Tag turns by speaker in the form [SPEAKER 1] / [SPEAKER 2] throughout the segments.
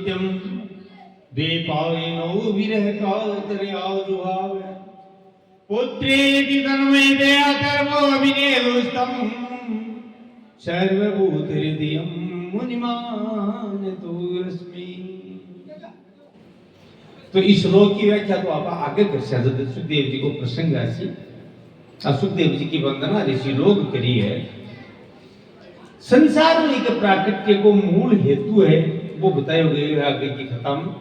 [SPEAKER 1] नित्यम वे पाविनो विरह काल दरियाव दुहावे पुत्रेति तन्मय दया कर्मो अभिनेलुस्तम सर्वभूत हृदयम मुनिमानतो रश्मि। तो इस श्लोक की व्याख्या तो आप आगे कर सकते। सुखदेव जी को प्रसंग ऐसी सुखदेव जी की वंदना ऋषि लोग करी है। संसार में एक प्राकृत्य को मूल हेतु है वो बताए गए आगे की कथा में।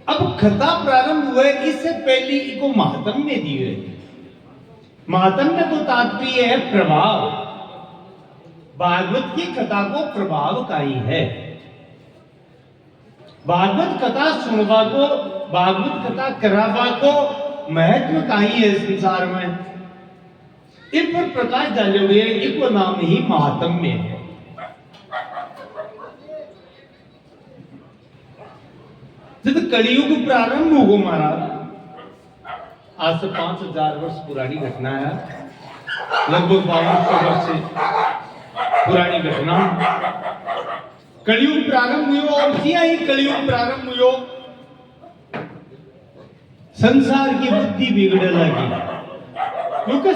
[SPEAKER 1] अब कथा प्रारंभ हुए इससे पहले इको महात्म्य दिए। महात्म्य को तात्पर्य है प्रभाव। भागवत की कथा को प्रभाव का ही है। भागवत कथा सुनवा को भागवत कथा करावा को महत्व का ही है संसार में। इन पर प्रकाश डाले हुए इको नाम ही महात्म्य है। जब कलयुग प्रारंभ हुआ महाराज आज से 5000 वर्ष पुरानी घटना है। लगभग 5200 वर्ष से पुरानी घटना। कलयुग प्रारंभ हुआ और जिया ही कलयुग प्रारंभ हुआ संसार की बुद्धि बिगड़ने लगी। क्योंकि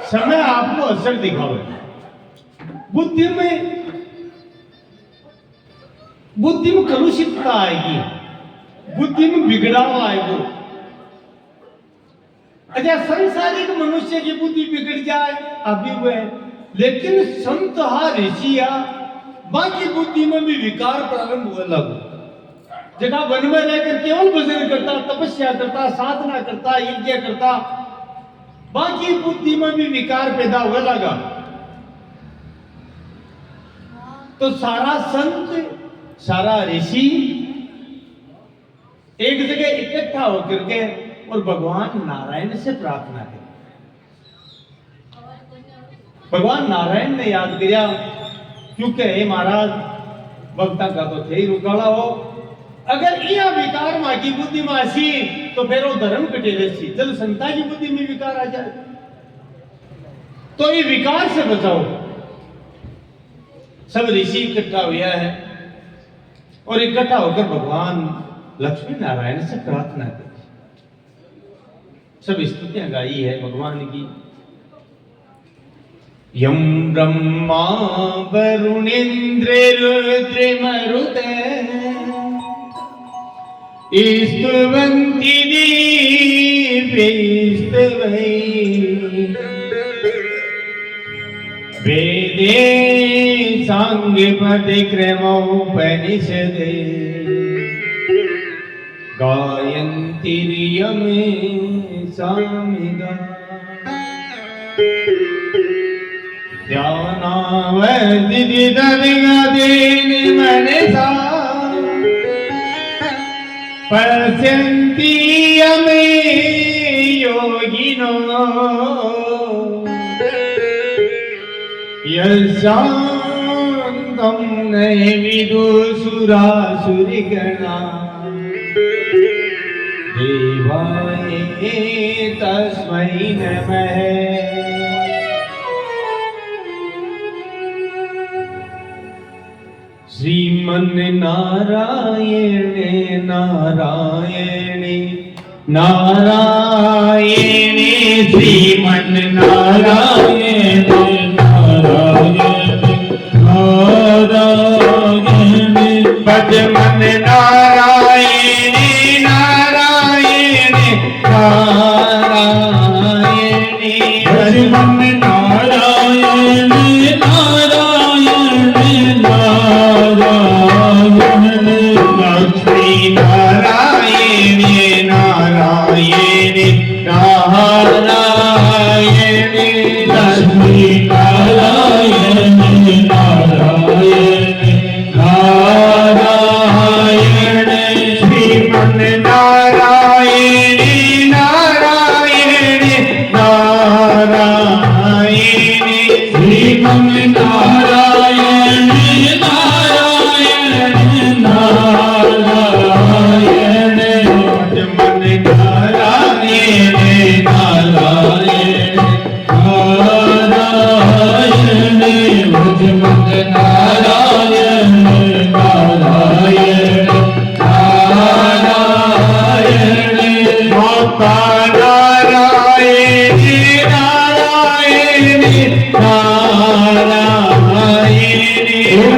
[SPEAKER 1] समय आपको असर दिखावे। बुद्धि में कलुषितता आएगी, बुद्धि में बिगड़ाव आएगा। अच्छा संसारिक मनुष्य की बुद्धि बिगड़ जाए अभी वह, लेकिन संत ऋषिया बाकी बुद्धि में भी विकार प्रारंभ हुए लगो। जगह वन में रहकर केवल भजन करता, तपस्या करता, साधना करता, यज्ञ करता, बाकी बुद्धि में भी विकार पैदा हुआ लगा। तो सारा संत सारा ऋषि एक जगह इकट्ठा होकर के और भगवान नारायण से प्रार्थना करी। भगवान नारायण ने याद किया क्योंकि हे महाराज भक्ता का तो थे ही रुकाला हो। अगर यह विकार मां की बुद्धि में आसी तो फिर वो धर्म कटेले सी। जब संता की बुद्धि में विकार आ जाए तो ये विकार से बचाओ। सब ऋषि इकट्ठा हुआ है और इकट्ठा होकर भगवान लक्ष्मी नारायण से प्रार्थना की। सब स्तुतियां गाई है भगवान की। यम ब्रह्मा वरुणेन्द्र रुद्र मरुते स्तुवन्ति दिव्यैस्तवैः वेदे सांख्यपदे क्रमोपनिषदे गायन्ति यमे सामिगा ध्यानावधिदिदधिगदेन मनसा पश्यन्ति यमे योगिनो यशान्तं न विदुसुरासुरिगणा देवाय तस्मै नमः। श्रीमन्नारायण नारायण नारायण श्रीमन्नारायण नारायण भजमन नारायण नारायण नारायण भजमन नारायण नारायण नारायण लक्ष्मी नारायण नारायण नारायण लक्ष्मी नारायण नारायण नारायण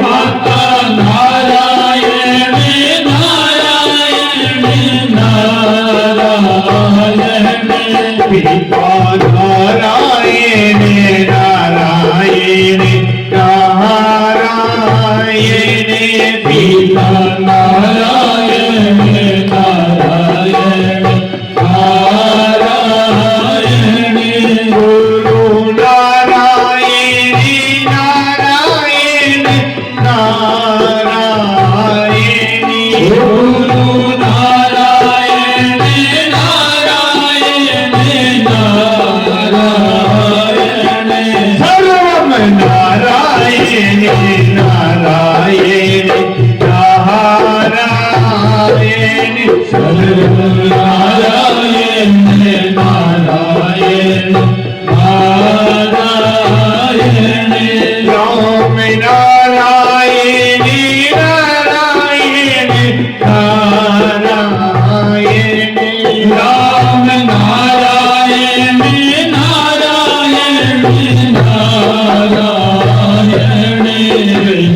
[SPEAKER 2] माता नारायण नारायण नारायण
[SPEAKER 1] पिता नारायण नारायण नारायण
[SPEAKER 2] पिता नारायण नारायण नारायण
[SPEAKER 1] गुरु नारायण नारायण नारायण
[SPEAKER 2] गुरु नारायण नारायण नारायण
[SPEAKER 1] सर्वम नारायण नारायण नारायण
[SPEAKER 2] सर्व नारायण नारायण नारायण
[SPEAKER 1] राम नारायण नारायण नारायण
[SPEAKER 2] राम नारायण नारायण नारायण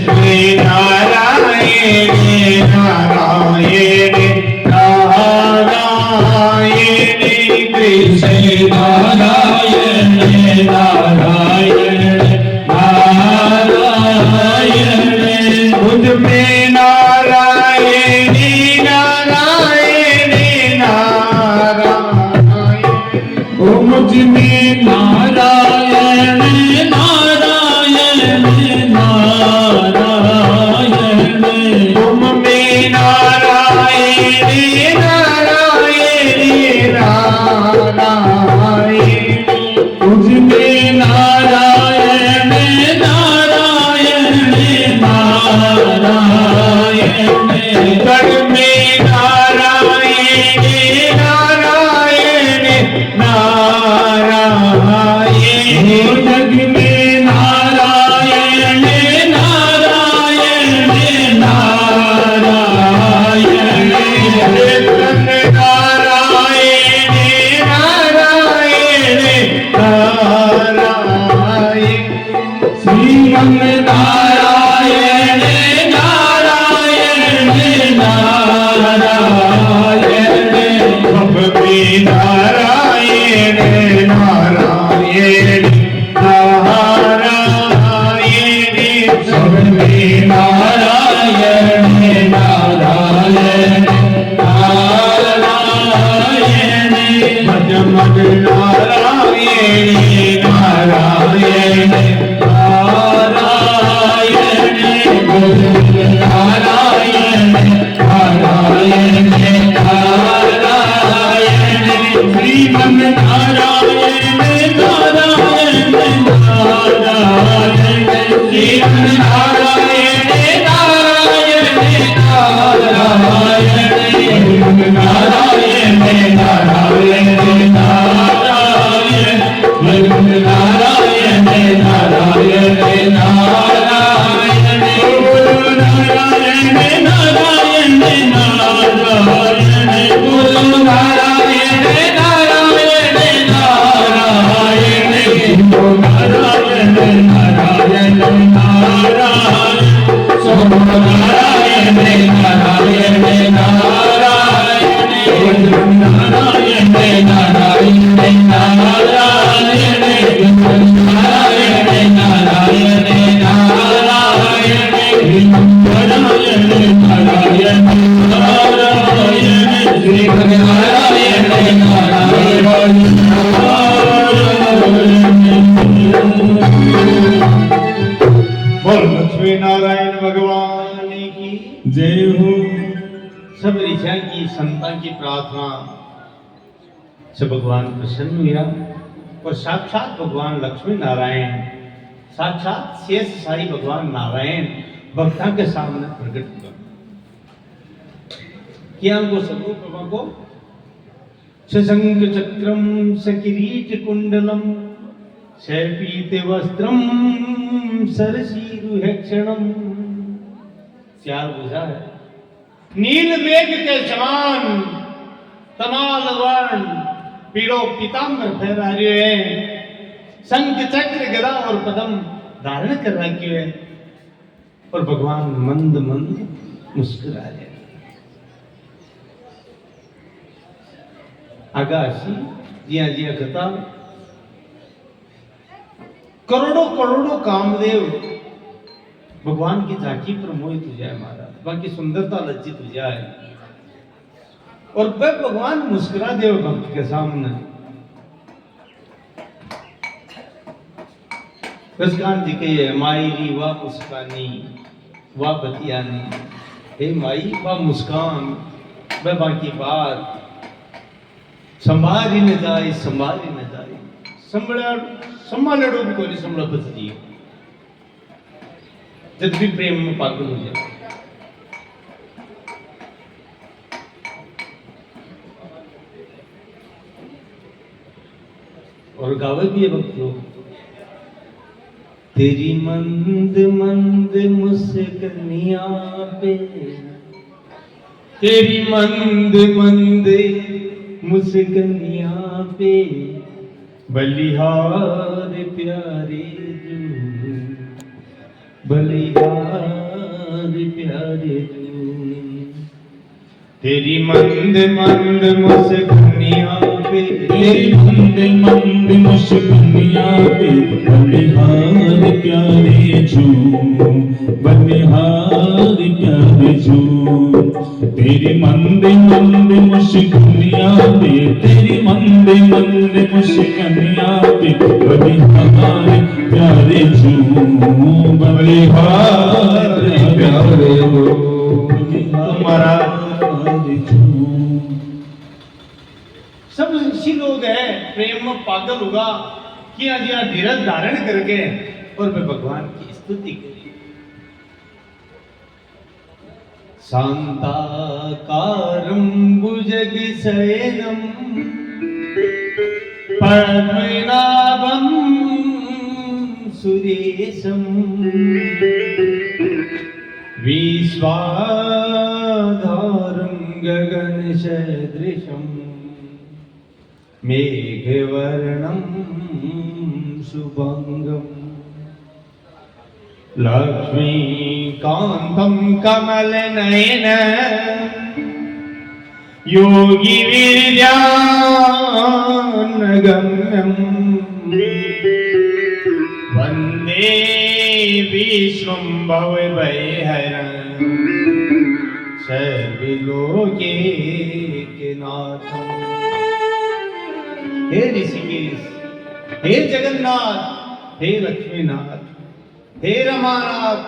[SPEAKER 1] श्री नारायण नारायण नारायण कृष्ण
[SPEAKER 2] नारायण नारायण नारायण
[SPEAKER 1] मुझ में नारायण नारायण नारायण
[SPEAKER 2] ओ मुझ में नारायण नारायण नारायण
[SPEAKER 1] तुम में नारायण नारायण नारायण
[SPEAKER 2] तुझ में नारायण नारायण नारायण
[SPEAKER 1] जग में नारायण नारायण नारायण
[SPEAKER 2] जग में नारायण नारायण नारायण
[SPEAKER 1] नारायण नारायण नारायण
[SPEAKER 2] श्रीमन नारायण नारायण नारायण
[SPEAKER 1] सब में नारायण नारायण नारायण
[SPEAKER 2] सब में नारायण नारायण नारायण
[SPEAKER 1] मज मज नारायण नारायण
[SPEAKER 2] नारायण नारायण नारायण नारायण श्रीमन नारायण नारायण नारायण श्रीमन नारायण नारायण नारायण नारायण नारायण नारायण नारायण नारायण नारायण गुरु नारायण नारायण नारायण गुरु नारायण नारायण नारायण गुरु नारायण नारायण नारायण सब नारायण नारायण नारायण गुरु नारायण नारायण नारायण गुरु नारायण नारायण नारायण नारायण नारायण नारायण श्री नारायण नारायण
[SPEAKER 1] बोल लक्ष्मी नारायण भगवान की
[SPEAKER 2] जय हो।
[SPEAKER 1] सब ऋषा की संता की प्रार्थना से भगवान प्रसन्न हुआ और साक्षात भगवान लक्ष्मी नारायण साक्षात शेष साई भगवान नारायण भक्ता के सामने प्रकट हुआ। क्या उनको स्वरूप प्रभा को सशंक चक्रम सकिरीट कुंडलम शैपीते वस्त्रम सरसीरुहेक्षणम चार बुझा है नील मेघ के समान तमाल वर्ण पीड़ो पीताम्बर फहरा रहे हैं शंख चक्र गदा और पदम धारण कर रखे हैं और भगवान मंद मंद मुस्कुरा रहे। आगाशी जिया जिया कथा करोड़ों करोड़ों कामदेव भगवान की झांकी पर मोहित हो जाए महाराज, बाकी सुंदरता लज्जित हो जाए और वह भगवान मुस्कुरा दे भक्त के सामने। रसकांत जी के मायरी वाह मुस्कानी वाह बतियानी, हे माई वाह मुस्कान वह बाकी बात संभाली न जाए संभाली न जाए, संभालड़ो भी कोई संभला बचती जब भी प्रेम में पागल हो जाए। और गावे भी है भक्त लोग, तेरी मंद मंद मुस्कनिया पे, तेरी मंद मंद मुस्कनिया पे बलिहार प्यारे जू, बलिहार प्यारे जू, तेरी मंद मंद मुस्कनिया पे,
[SPEAKER 2] तेरी मंद मंद मुस्कनिया पे बलिहार प्यारे जू, बलिहार प्यारे जू, तेरी मंद मंद मुस्कनिया पे, तेरी मंद मंद मुस्कनिया पे बलिहार प्यारे जू, बलिहार प्यारे जू,
[SPEAKER 1] तुम्हारा सब ऋषि लोग हैं प्रेम में पागल होगा कि आज यहाँ धीरज धारण करके और मैं भगवान की स्तुति करी। शांताकारं भुजगशयनं पद्मनाभं सुरेशं विश्वाधारं गगनसदृशं मेघवर्णं शुभंगं लक्ष्मीकान्तं कमलनयनं योगिवीर्यान्गम्यं वन्दे विष्णुं भवभयहरं सर्वलोकैकनाथम्। हे ऋषिकेश, हे जगन्नाथ, हे लक्ष्मीनाथ, हे रमानाथ,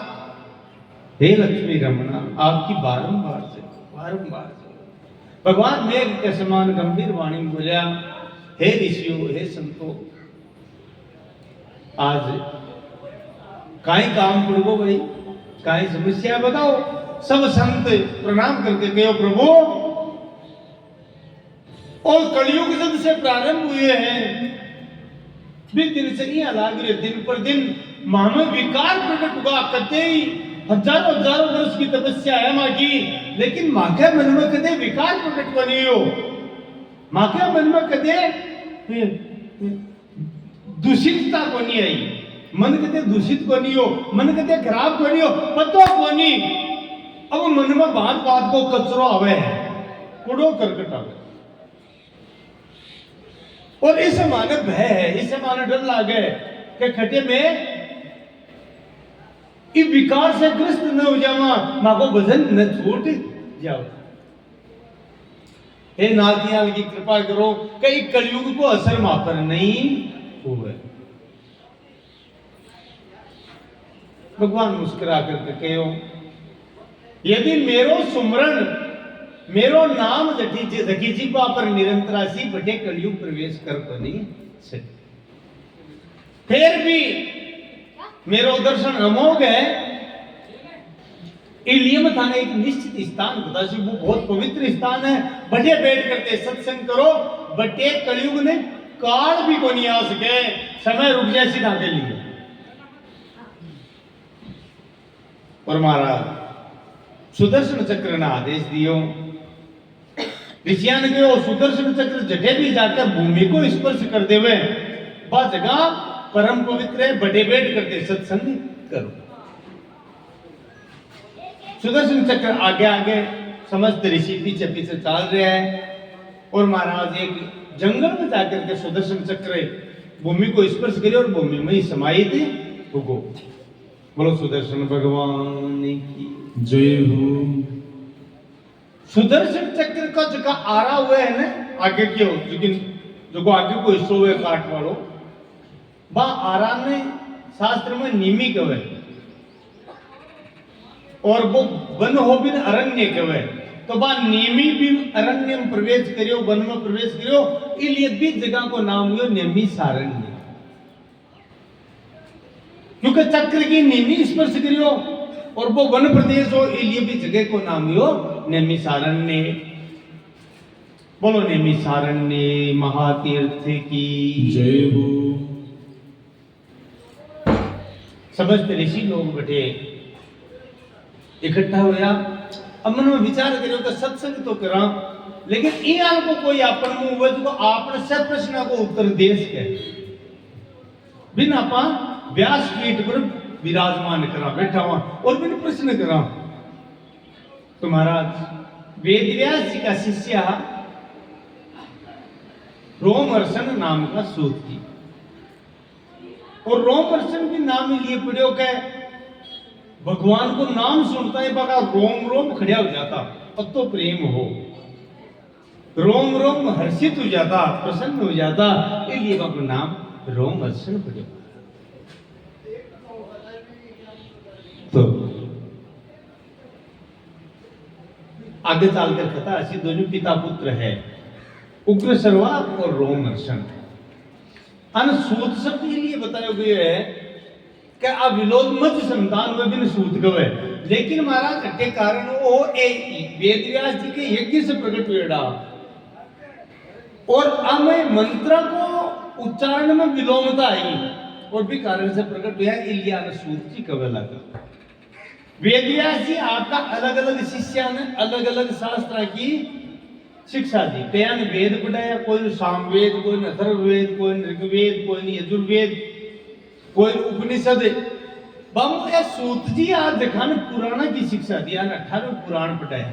[SPEAKER 1] हे लक्ष्मी रमना, आपकी बारंबार से भगवान मेघ के समान गंभीर वाणी में बोला, हे ऋषियों, हे संतों, आज काई काम पड़ो भाई, काई समस्या बताओ। सब संत प्रणाम करके कहो प्रभु, और कलयुग जब से प्रारंभ हुए हैं भी दिनचर्या लाग रही, दिन पर दिन मानव विकार प्रकट हुआ, कते ही हजारों हजारों वर्ष की तपस्या है माँ की, लेकिन माँ के मन में कदे विकार प्रकट बनी हो, माँ के मन में कदे दूषितता को नहीं आई, मन कदे दूषित को नहीं हो, मन कदे खराब को नहीं हो, पतो को नहीं। अब मन में बात बात को कचरो आवे, कूड़ो करकट आवे, और इस माने भय है, इस माने डर लागे कि खटे में इस विकार से ग्रस्त न हो जावा, मां को भजन न छूट जाओ। हे नादियाल की कृपा करो कि कलयुग को असर मां पर नहीं हुए। भगवान मुस्कुरा करके कहो, यदि मेरो सुमरण मेरो नाम जगी जीवा पर निरंतरासी बटे कलयुग प्रवेश कर बनी सके, फिर भी मेरो दर्शन अमोघ है। इसलिए मैं थाने एक निश्चित स्थान बता, वो बहुत पवित्र स्थान है, बटे बैठ करके सत्संग करो, बटे कलयुग ने काल भी को नहीं आ सके, समय रुक जाए सीधा के लिए। और महाराज सुदर्शन चक्र ने आदेश दियो, ऋषियान के सुदर्शन चक्र जटे भी जाकर भूमि को स्पर्श कर देवे, वह जगह परम पवित्र है, बड़े बैठ करके सत्संग करो। सुदर्शन चक्र आगे आगे समस्त ऋषि पीछे पीछे चल रहे हैं और महाराज एक जंगल में जाकर के सुदर्शन चक्र भूमि को स्पर्श करे और भूमि में ही समाई थी रुको। बोलो सुदर्शन भगवान की
[SPEAKER 2] जय हो।
[SPEAKER 1] सुदर्शन चक्र का जगह आरा हुआ है ना आगे क्यों लेकिन जो आगे को हिस्सो हुए काट वालो बा आरा ने शास्त्र में निमी कवे और वो वन हो बिन अरण्य कवे तो बा नेमी भी अरण्य में प्रवेश करियो वन में प्रवेश करियो इसलिए भी जगह को नाम हुआ नेमी सारण्य क्योंकि चक्र की नेमी स्पर्श करियो और वो वन प्रदेश हो इसलिए भी जगह को नाम हुआ नेमी सारण्य। बोलो नेमी सारण्य महातीर्थ की
[SPEAKER 2] जय हो।
[SPEAKER 1] समस्त ऋषि लोग बैठे इकट्ठा होया अब मन में विचार करो कि सत्संग तो करा लेकिन इन आल को कोई अपन मुंह हुए तो आपने सब प्रश्न को उत्तर दे सके बिन आपा व्यास पीठ पर विराजमान करा बैठा हुआ और बिन प्रश्न करा तो महाराज वेद व्यास जी का शिष्य रोमहर्षण नाम का सूत जी और रोमहर्षण भी नाम लिए पड़े के भगवान को नाम सुनता है बगा रोम रोम खड़ा हो जाता अब तो प्रेम हो रोम रोम हर्षित हो जाता प्रसन्न हो जाता इसलिए बाबू नाम रोमहर्षण पड़े। तो आगे चलकर कथा ऐसी दोनों पिता पुत्र है उग्र सर्वा और रोमहर्षण सूत शब्द इसलिए बताया गया है कि अब विलोद मत संतान में बिन सूत गवे लेकिन महाराज अट्टे कारण वो वेद व्यास जी के यज्ञ से प्रकट हुआ और हमें मंत्र को उच्चारण में विलोमता आई और भी कारण से प्रकट हुआ इलिया ने सूत जी कवे लगा। वेद व्यास जी आपका अलग अलग शिष्या ने अलग अलग शास्त्र की शिक्षा दी कया ने वेद पढ़ाया कोई ने सामवेद कोई ने अथर्ववेद कोई ने ऋग्वेद कोई ने यजुर्वेद कोई उपनिषद बाबू ये सूत जी आज देखा ने पुराना की शिक्षा दिया ना 18 पुराण पढ़ाया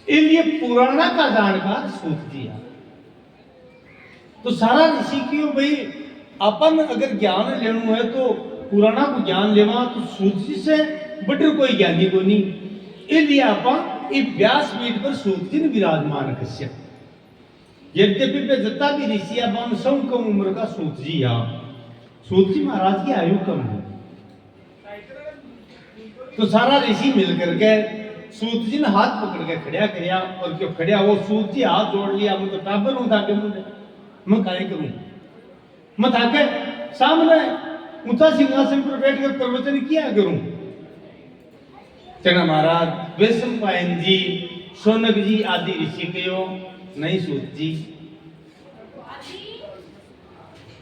[SPEAKER 1] इसलिए पुराना का जानकार सूत जी है। तो सारा ऋषि क्यों भाई अपन अगर ज्ञान लेना है तो पुराना को ज्ञान लेवा तो सूत जी से बटर कोई ज्ञानी को नहीं इसलिए अपन व्यास पीठ पर सूत जी ने विराजमान कश्य यद्यपि पे जता भी ऋषि अब सब कम उम्र का सूत जी आ सूत जी महाराज की आयु कम है तो सारा ऋषि मिलकर के सूत जी ने हाथ पकड़ के खड़ा किया और क्यों खड़ा वो सूत जी हाथ जोड़ लिया मैं तो टाबर हूं ताके मुझे मैं काय करूं मैं ताके सामने ऊंचा सिंहासन पर बैठकर प्रवचन किया करूं। चना महाराज वैशंपायन जी शौनक जी आदि ऋषि कहो नहीं सूत जी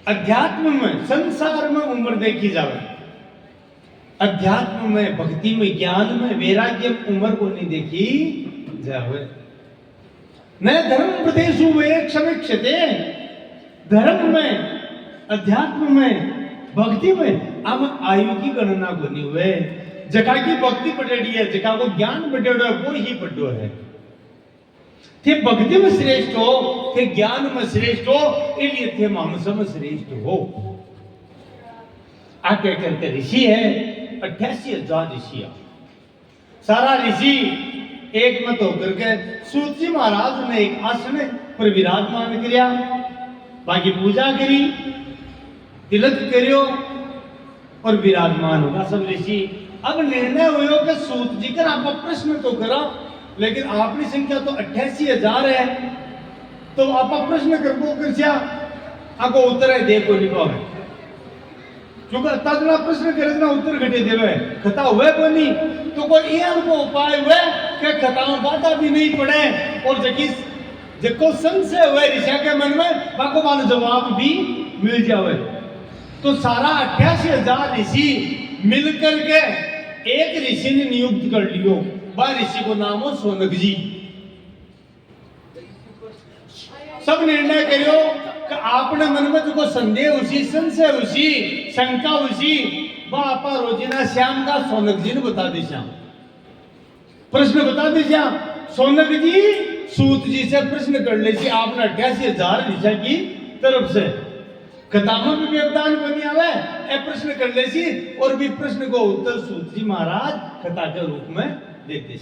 [SPEAKER 1] अध्यात्म में संसार में उम्र देखी जावे अध्यात्म में भक्ति में ज्ञान में वैराग्य में उम्र को नहीं देखी जावे न धर्म प्रदेश हुए क्षमिक्षते धर्म में अध्यात्म में भक्ति में हम आयु की गणना को नहीं हुए जगह की भक्ति पटेड़ी है जगह को ज्ञान पटेड़ो है वो ही पटो है थे भक्ति में श्रेष्ठ हो थे ज्ञान में श्रेष्ठ हो इसलिए थे मानस में श्रेष्ठ हो आके करके ऋषि है 88,000 ऋषि सारा ऋषि एक मत होकर के सूत जी महाराज ने एक आसन पर विराजमान किया बाकी पूजा करी तिलक करियो और विराजमान होगा सब ऋषि। अब निर्णय हुआ कि सूत जी कर आप प्रश्न तो करा लेकिन आपकी संख्या तो 88,000 है तो आप प्रश्न करबो करछा आको उत्तर है देखो लिखो है क्योंकि तजना प्रश्न करे ना उत्तर घटे देवे कथा हुए को नहीं तो कोई ये को उपाय हुए कि कथाओं बाधा भी नहीं पड़े और जको संशय हुए ऋषि के मन में बाको वाला जवाब भी मिल जावे। तो सारा 88,000 ऋषि मिलकर के एक ऋषि ने नियुक्त कर लियो वह ऋषि को नाम हो शौनक जी। सब निर्णय करियो कि आपने मन में जो संदेह उसी संशय उसी शंका उसी वह आपा रोजीना श्याम का सोनक जी ने बता दी श्याम प्रश्न बता दी श्याम सोनक जी सूत जी से प्रश्न कर ले आपने 88,000 ऋषा की तरफ से कथामा भी व्यवधान को नहीं आवे ए प्रश्न कर ले और भी प्रश्न को उत्तर सूत जी महाराज कथा के रूप में देते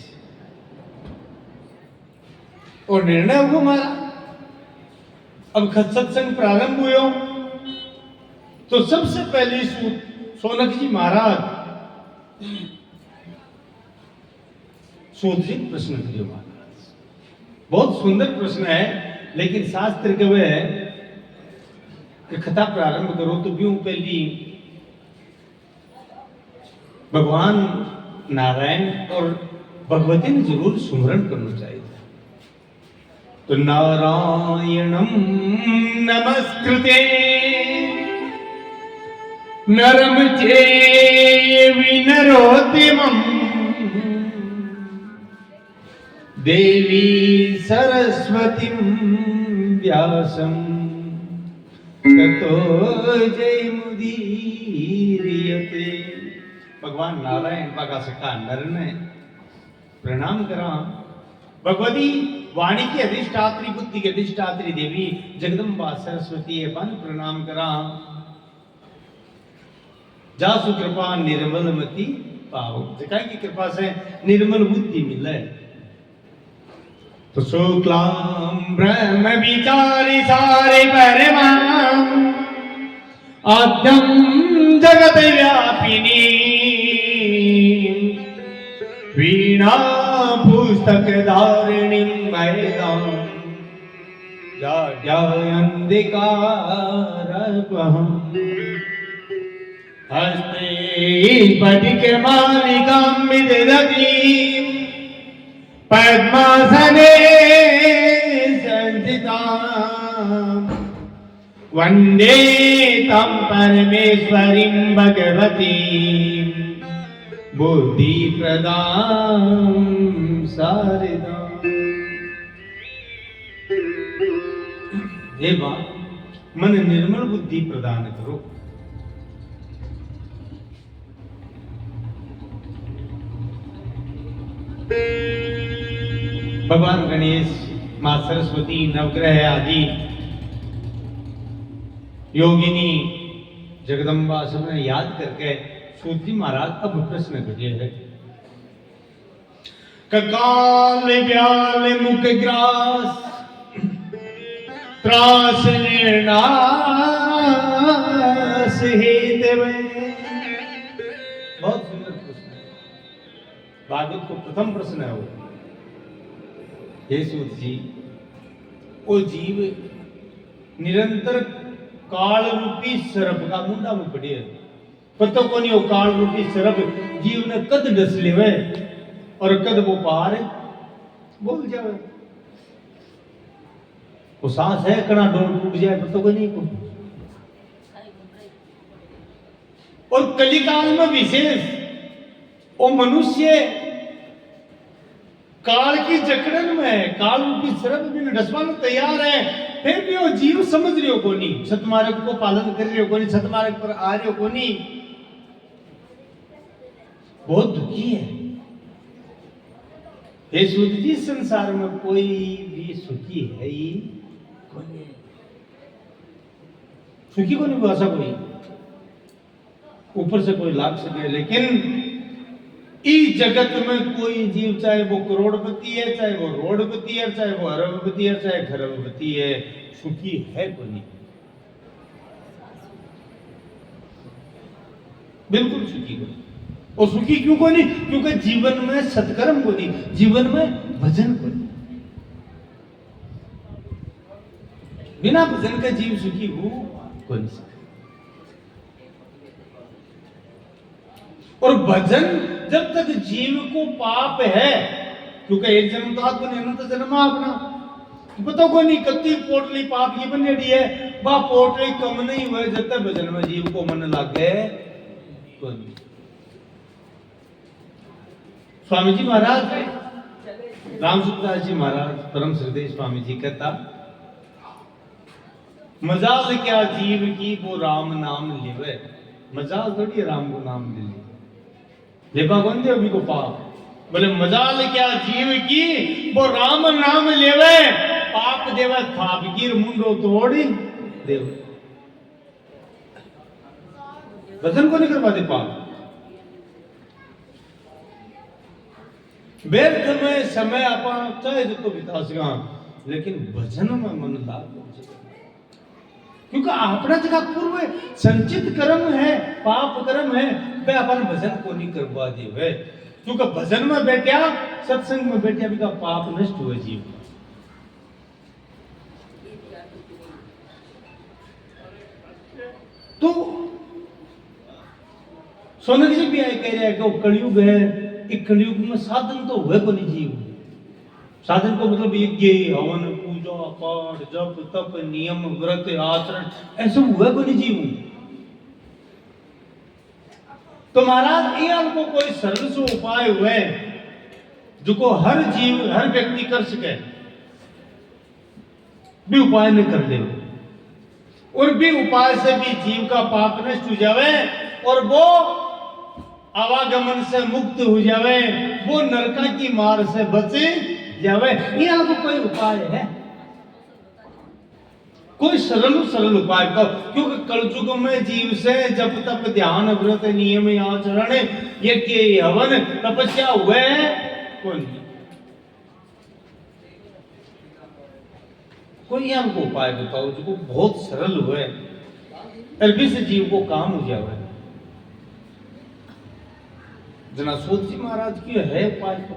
[SPEAKER 1] और निर्णय हुआ हमारा अब सत्संग प्रारंभ हुए तो सबसे पहले सोनक जी महाराज सूत जी प्रश्न करियो महाराज बहुत सुंदर प्रश्न है लेकिन शास्त्र के वे कि कथा प्रारंभ करो तो क्यों पहली भगवान नारायण और भगवती ने जरूर सुमरण करना चाहिए तो नारायणम नमस्कृते नरम चेवि नरोत्तमम् देवी सरस्वतीं व्यासं ततो जयमुदीर्यते। भगवान नारायण बगा सका नर ने प्रणाम करा भगवती वाणी की अधिष्ठात्री बुद्धि की अधिष्ठात्री देवी जगदम्बा सरस्वती बन प्रणाम करा जासु कृपा निर्मल मति पाओ जका की कृपा से निर्मल बुद्धि मिले तो शुक्लाम ब्रह्म विचारी सारे परमाम आद्यम जगत व्यापिनी वीणा पुस्तक धारिणी मैदान हस्ते स्फटिक मालिकां विदधतीं पद्मासने संस्थितां वन्दे तं परमेश्वरीं भगवतीं बुद्धि प्रदां शारदां। हे मां मन निर्मल बुद्धि प्रदान करो भगवान गणेश मां सरस्वती नवग्रह आदि योगिनी जगदम्बा सबने याद करके सूत जी महाराज अब प्रश्न करिए है ककाल व्याल मुख ग्रास त्रास निर्नाश हेतवे। बहुत सुंदर प्रश्न है भागवत को प्रथम प्रश्न है वो हे सूत जी वो जीव निरंतर काल रूपी सर्प का मुंडा में पड़े पतो को नहीं वो काल रूपी सर्प जीव ने कद डस लेवे और कद वो पार बोल जावे वो सांस है कणा डोल टूट जाए पतो को नहीं को और कलिकाल में विशेष वो मनुष्य काल की जकड़न में काल रूपी सर्प भी डसवाने तैयार है फिर भी वो जीव समझ रहे हो कोनी सतमार्ग को पालन कर रहे हो कोनी सतमार्ग पर आ रहे हो कोनी बहुत दुखी है। हे सूत जी संसार में कोई भी सुखी है ही कोनी सुखी को नहीं भाषा कोई ऊपर से कोई लाग सके लेकिन इस जगत में कोई जीव चाहे वो करोड़पति है चाहे वो रोडपति है चाहे वो अरबपति है चाहे खरबपति है सुखी है कोई नहीं बिल्कुल सुखी को नहीं और सुखी क्यों को नहीं क्योंकि जीवन में सत्कर्म को नहीं जीवन में भजन को नहीं बिना भजन का जीव सुखी हो को नहीं सकता और भजन जब तक जीव को पाप है क्योंकि एक जन्म तो आत्मा अनंत जन्म अपना पता को नहीं कत्ती पोटली पाप की बनेड़ी है बा पोटली कम नहीं हुए जब तक भजन में जीव को मन लागे तो नहीं। स्वामी जी महाराज रामसुखदास जी महाराज परम श्रद्धेय स्वामी जी कहता मजाल क्या जीव की वो राम नाम लेवे। मजाल थोड़ी राम को नाम ले ले कौन दे अभी को पाप। बोले मजाल क्या जीव की वो राम नाम लेवे, पाप देवे थापकीर मुंडो तोड़ी देव। भजन को नहीं करवा दे पाप। व्यर्थ में समय अपन चाहे जो बिता सका, लेकिन भजन में मन लाग, क्योंकि अपना जगह पूर्व संचित कर्म है, पाप कर्म है, वे अपन भजन को नहीं करवा दे। क्योंकि भजन में बैठा, सत्संग में बैठा भी का पाप नष्ट हुए जीव। तो सोनक जी भी आए कह रहे हैं कि कलयुग है, इस कलयुग में साधन तो हुए को नहीं जीव। साधन को मतलब यज्ञ हवन पूजा पाठ जप तप नियम व्रत आचरण ऐसे हुए को नहीं जीव। तो महाराज ये हमको कोई सरल से उपाय हुए जो को हर जीव हर व्यक्ति कर सके, भी उपाय नहीं कर ले, और भी उपाय से भी जीव का पाप नष्ट हो जावे और वो आवागमन से मुक्त हो जावे, वो नरका की मार से बचे जावे। ये हमको कोई उपाय है, कोई सरल उपाय का। क्योंकि कलयुग में जीव से जब तक ध्यान व्रत नियम आचरण यज्ञ हवन तपस्या हुए कौन कोई हमको उपाय बताओ जो बहुत सरल हुए, अरबी से जीव को काम हो जावे। जना सोच जी महाराज की है उपाय, तो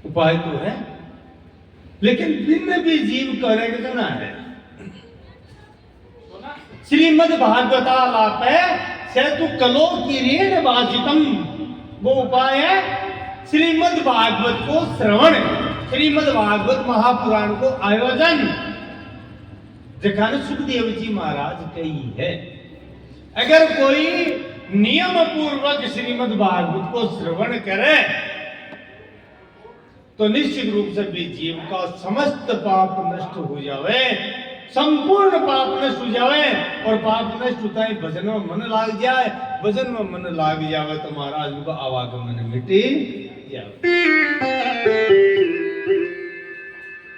[SPEAKER 1] उपाय तो है, लेकिन भिन्न भी जीव करे कितना है। श्रीमद् भागवतालापे सेतु कलो किरीट वाचितम, वो उपाय है श्रीमद् भागवत को श्रवण, श्रीमद् भागवत महापुराण को आयोजन। जखान सुखदेव जी महाराज कही है, अगर कोई नियम पूर्वक श्रीमद् भागवत को श्रवण करे तो निश्चित रूप से भी जीव का समस्त पाप नष्ट हो जावे, संपूर्ण पाप नष्ट हो जावे। और पाप नष्ट होता है भजन में मन लाग जाए, भजन में मन लाग जावे तो महाराज का आवागमन मिटे जावे।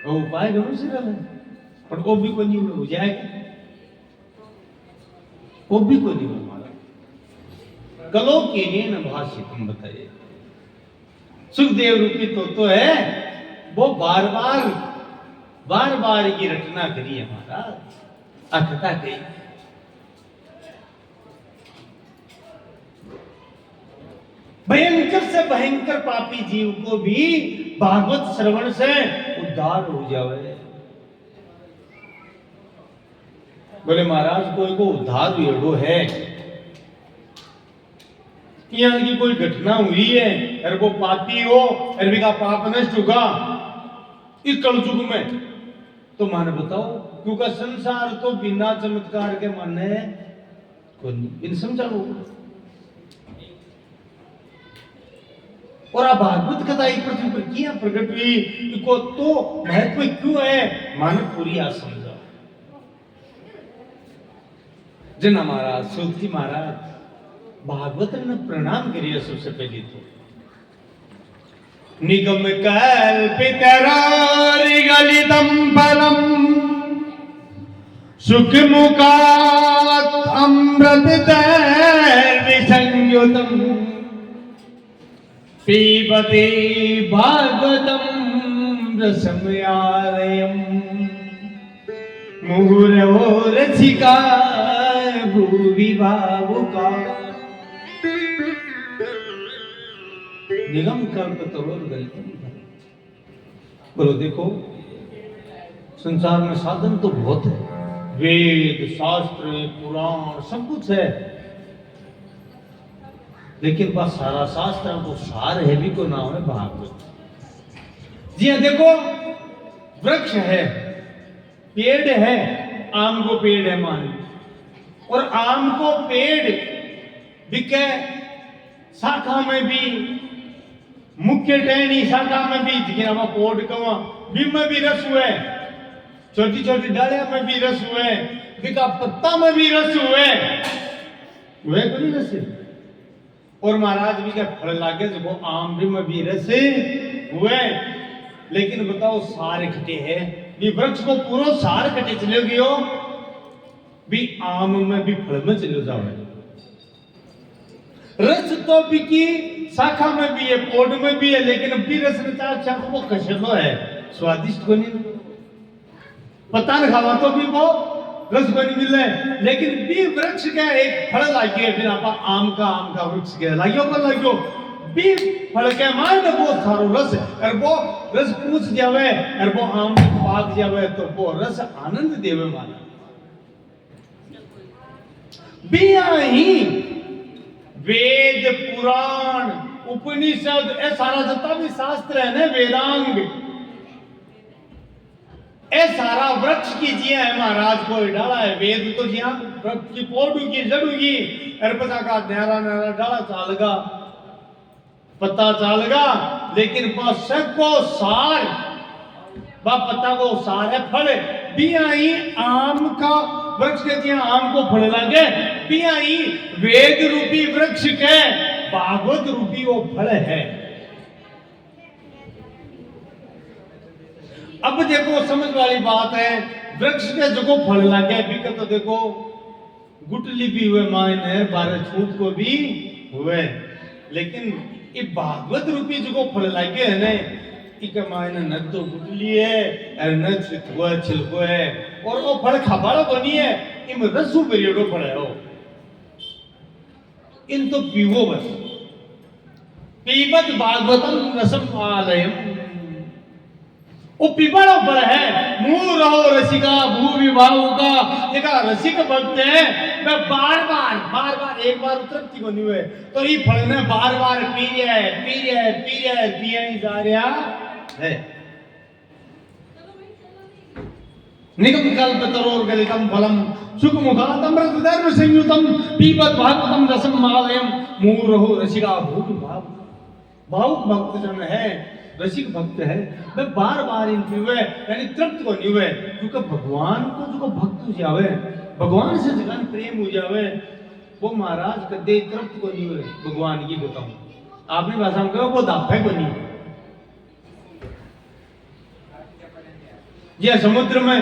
[SPEAKER 1] वो उपाय घणो सरल है, पर वो भी कोई नहीं हो जाएगा, वो भी कोई नहीं हो। कलो के लिए भाष्य तुम बताइए। सुखदेव रूपी तो है, वो बार बार की रचना करी है महाराज, अखता गई। भयंकर से भयंकर पापी जीव को भी भागवत श्रवण से उद्धार हो जावे। बोले महाराज कोई को उद्धार हुए है, यहाँ की कोई घटना हुई है और वो पापी हो और का पाप नष्ट होगा इस कलयुग में, तो माने बताओ। क्योंकि संसार तो बिना चमत्कार के माने कोई बिन समझा होगा। और आप भागवत कथा एक पृथ्वी पर किया प्रकट हुई को तो महत्व क्यों है, माने पूरी आज समझा। जना महाराज सूत महाराज भागवत ने प्रणाम करिए सबसे पहले तो। निगम कल्पित गलितम फलम सुख मुखात अमृत विसंयुतम पीबते भागवतम रसमयालयम मुहुरवो रसिका भूवि भावुका। निगम कल्प तरोर गलितम। बोलो देखो संसार में साधन तो बहुत है, वेद शास्त्र पुराण सब कुछ है, लेकिन बस सारा शास्त्र को सार है भी को नाम है भागवत। जी देखो वृक्ष है, पेड़ है, आम को पेड़ है मान, और आम को पेड़ बिके शाखा में भी, मुख्य टहनी शाखा में भी, जिन्हें पोट कवा भी में भी रस हुए, छोटी छोटी डालियां में भी रस हुए, बिका पत्ता में भी रस हुए कोई रस। और महाराज भी का फल लागे जो आम भी में भी रस हुए, लेकिन बताओ सार खटे है भी वृक्ष को पूरा सार खटे चले गयो भी आम में भी फल में चले जाओ। रस तो भी की शाखा में भी है, पोड में भी है, लेकिन भी रस अच्छा वो कशलो है, स्वादिष्ट को नहीं। पता न खावा तो भी वो रस को नहीं मिले, लेकिन भी वृक्ष का एक फल लागे फिर आप आम का वृक्ष के लागियो को लागियो भी फल के मान वो सारो रस और वो रस पूछ जावे और वो आम पाक जावे तो वो रस आनंद देवे माना। बिया ही वेद पुराण उपनिषद ए सारा जितना भी शास्त्र है ना, वेदांग ए सारा वृक्ष की जिया है महाराज को डाला है। वेद तो जिया वृक्ष की पोडू की जड़ू की अरपसा का न्यारा न्यारा डाला चालगा पत्ता चालगा, लेकिन को सार बा पत्ता को सार है फल बिया ही आम का वृक्ष के जिया आम को फल लगे, बिया ही वेद रूपी वृक्ष के भागवत रूपी वो फल है। अब देखो समझ वाली बात है, वृक्ष के जो फल लगे बिका तो देखो गुटली भी हुए मायने बारह छूत को भी हुए, लेकिन ये भागवत रूपी जो फल लगे है ने इके मायने न तो गुटली है और न छिलको है और वो फल खाबाड़ा बनी है, इम रसू परियोडो फल है। इन तो पीवो बस पीबत भागवतम रसम आलयम, वो पिपड़ा फल है। मुंह रहो रसिका भू विभाव का देखा रसिक भक्त है, मैं बार बार एक बार तृप्ति को नहीं हुए तो ये फल ने बार बार पी ही जा रहा है। निगम कल्प तरोर गलितम फलम सुख मुखातम रसधर्म संयुतम पीबत भागवतम रसम मालयम। मुंह रहो रसिका भू विभाव, भावुक भक्त जन है, रसिक भक्त है, मैं बार बार इन पीवे यानी तृप्त को नहीं हुए, क्योंकि भगवान को जो भक्त हो जावे, भगवान से जगन प्रेम हो जावे, वो महाराज कदे तृप्त को नहीं हुए। भगवान की बताऊं आपने भाषा में कहो वो दाफे को नहीं। ये समुद्र में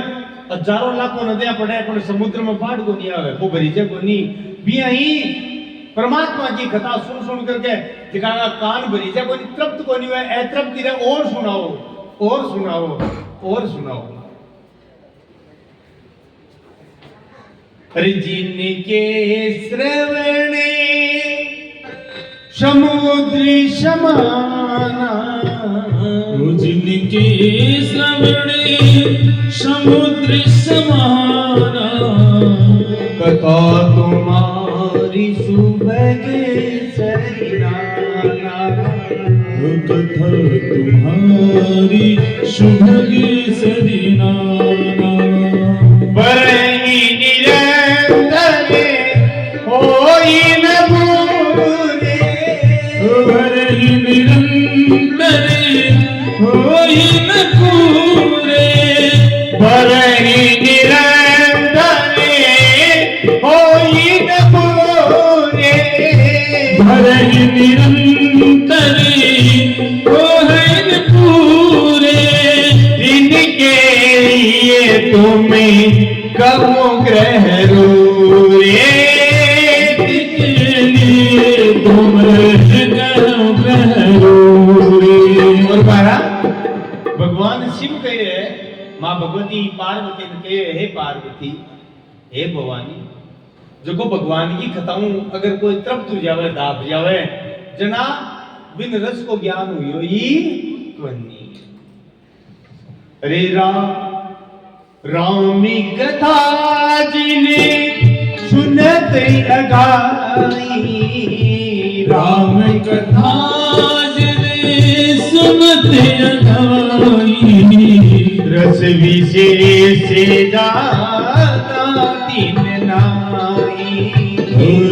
[SPEAKER 1] हजारों लाखों नदियां पड़े पर समुद्र में बाढ़ को नहीं आवे, वो भरीजे को नहीं भी यही परमात्मा की कथा सुन सुन करके दिखागा कान भरी जा कोई तृप्त को नहीं हुआ, अतृप्त रे और सुनाओ और सुनाओ और सुनाओ। अरे जिनके श्रवणे समुद्री समाना,
[SPEAKER 2] जिनके श्रवणे समुद्र समाना,
[SPEAKER 1] कथा तुम्हारी सुबह सरिनाना,
[SPEAKER 2] कथा तुम्हारी सुबह सरिनाना,
[SPEAKER 1] बरही निरंतर होई न भूरे,
[SPEAKER 2] बरही निरंतर होई न भूरे,
[SPEAKER 1] बरही निरंतर होई न भूरे,
[SPEAKER 2] बरही निरंतर होई न भूरे,
[SPEAKER 1] इनके लिए तुम्हें कबो ग्रह रूरे,
[SPEAKER 2] के लिए तुम ग्रह रूरे।
[SPEAKER 1] और बारा भगवान शिव कहे माँ भगवती पार्वती ने कहे हे पार्वती हे भवानी, जो को भगवान की कथाऊं अगर कोई तृप्त हो जावे दाप जावे जना बिन रस को ज्ञान हुई ही कोनी। अरे रामी कथा जिने सुनत अगाई,
[SPEAKER 2] राम कथा जिने सुनत अगाई,
[SPEAKER 1] रस विशेष जाता तीन नाई,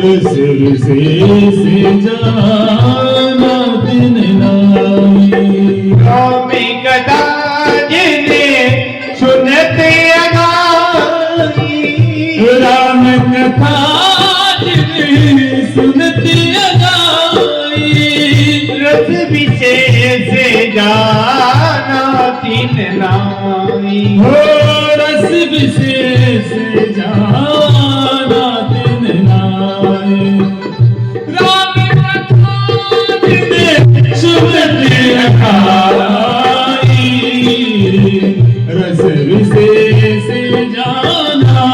[SPEAKER 2] रस विशेष जाना दिन नाई।
[SPEAKER 1] रामी कथा जिने सुनत रस विशेष जाना तीन नाई।
[SPEAKER 2] हो रस विशेष जाना तिन नाई। राम कथा जिने सुनत अखाई। रस विशेष जाना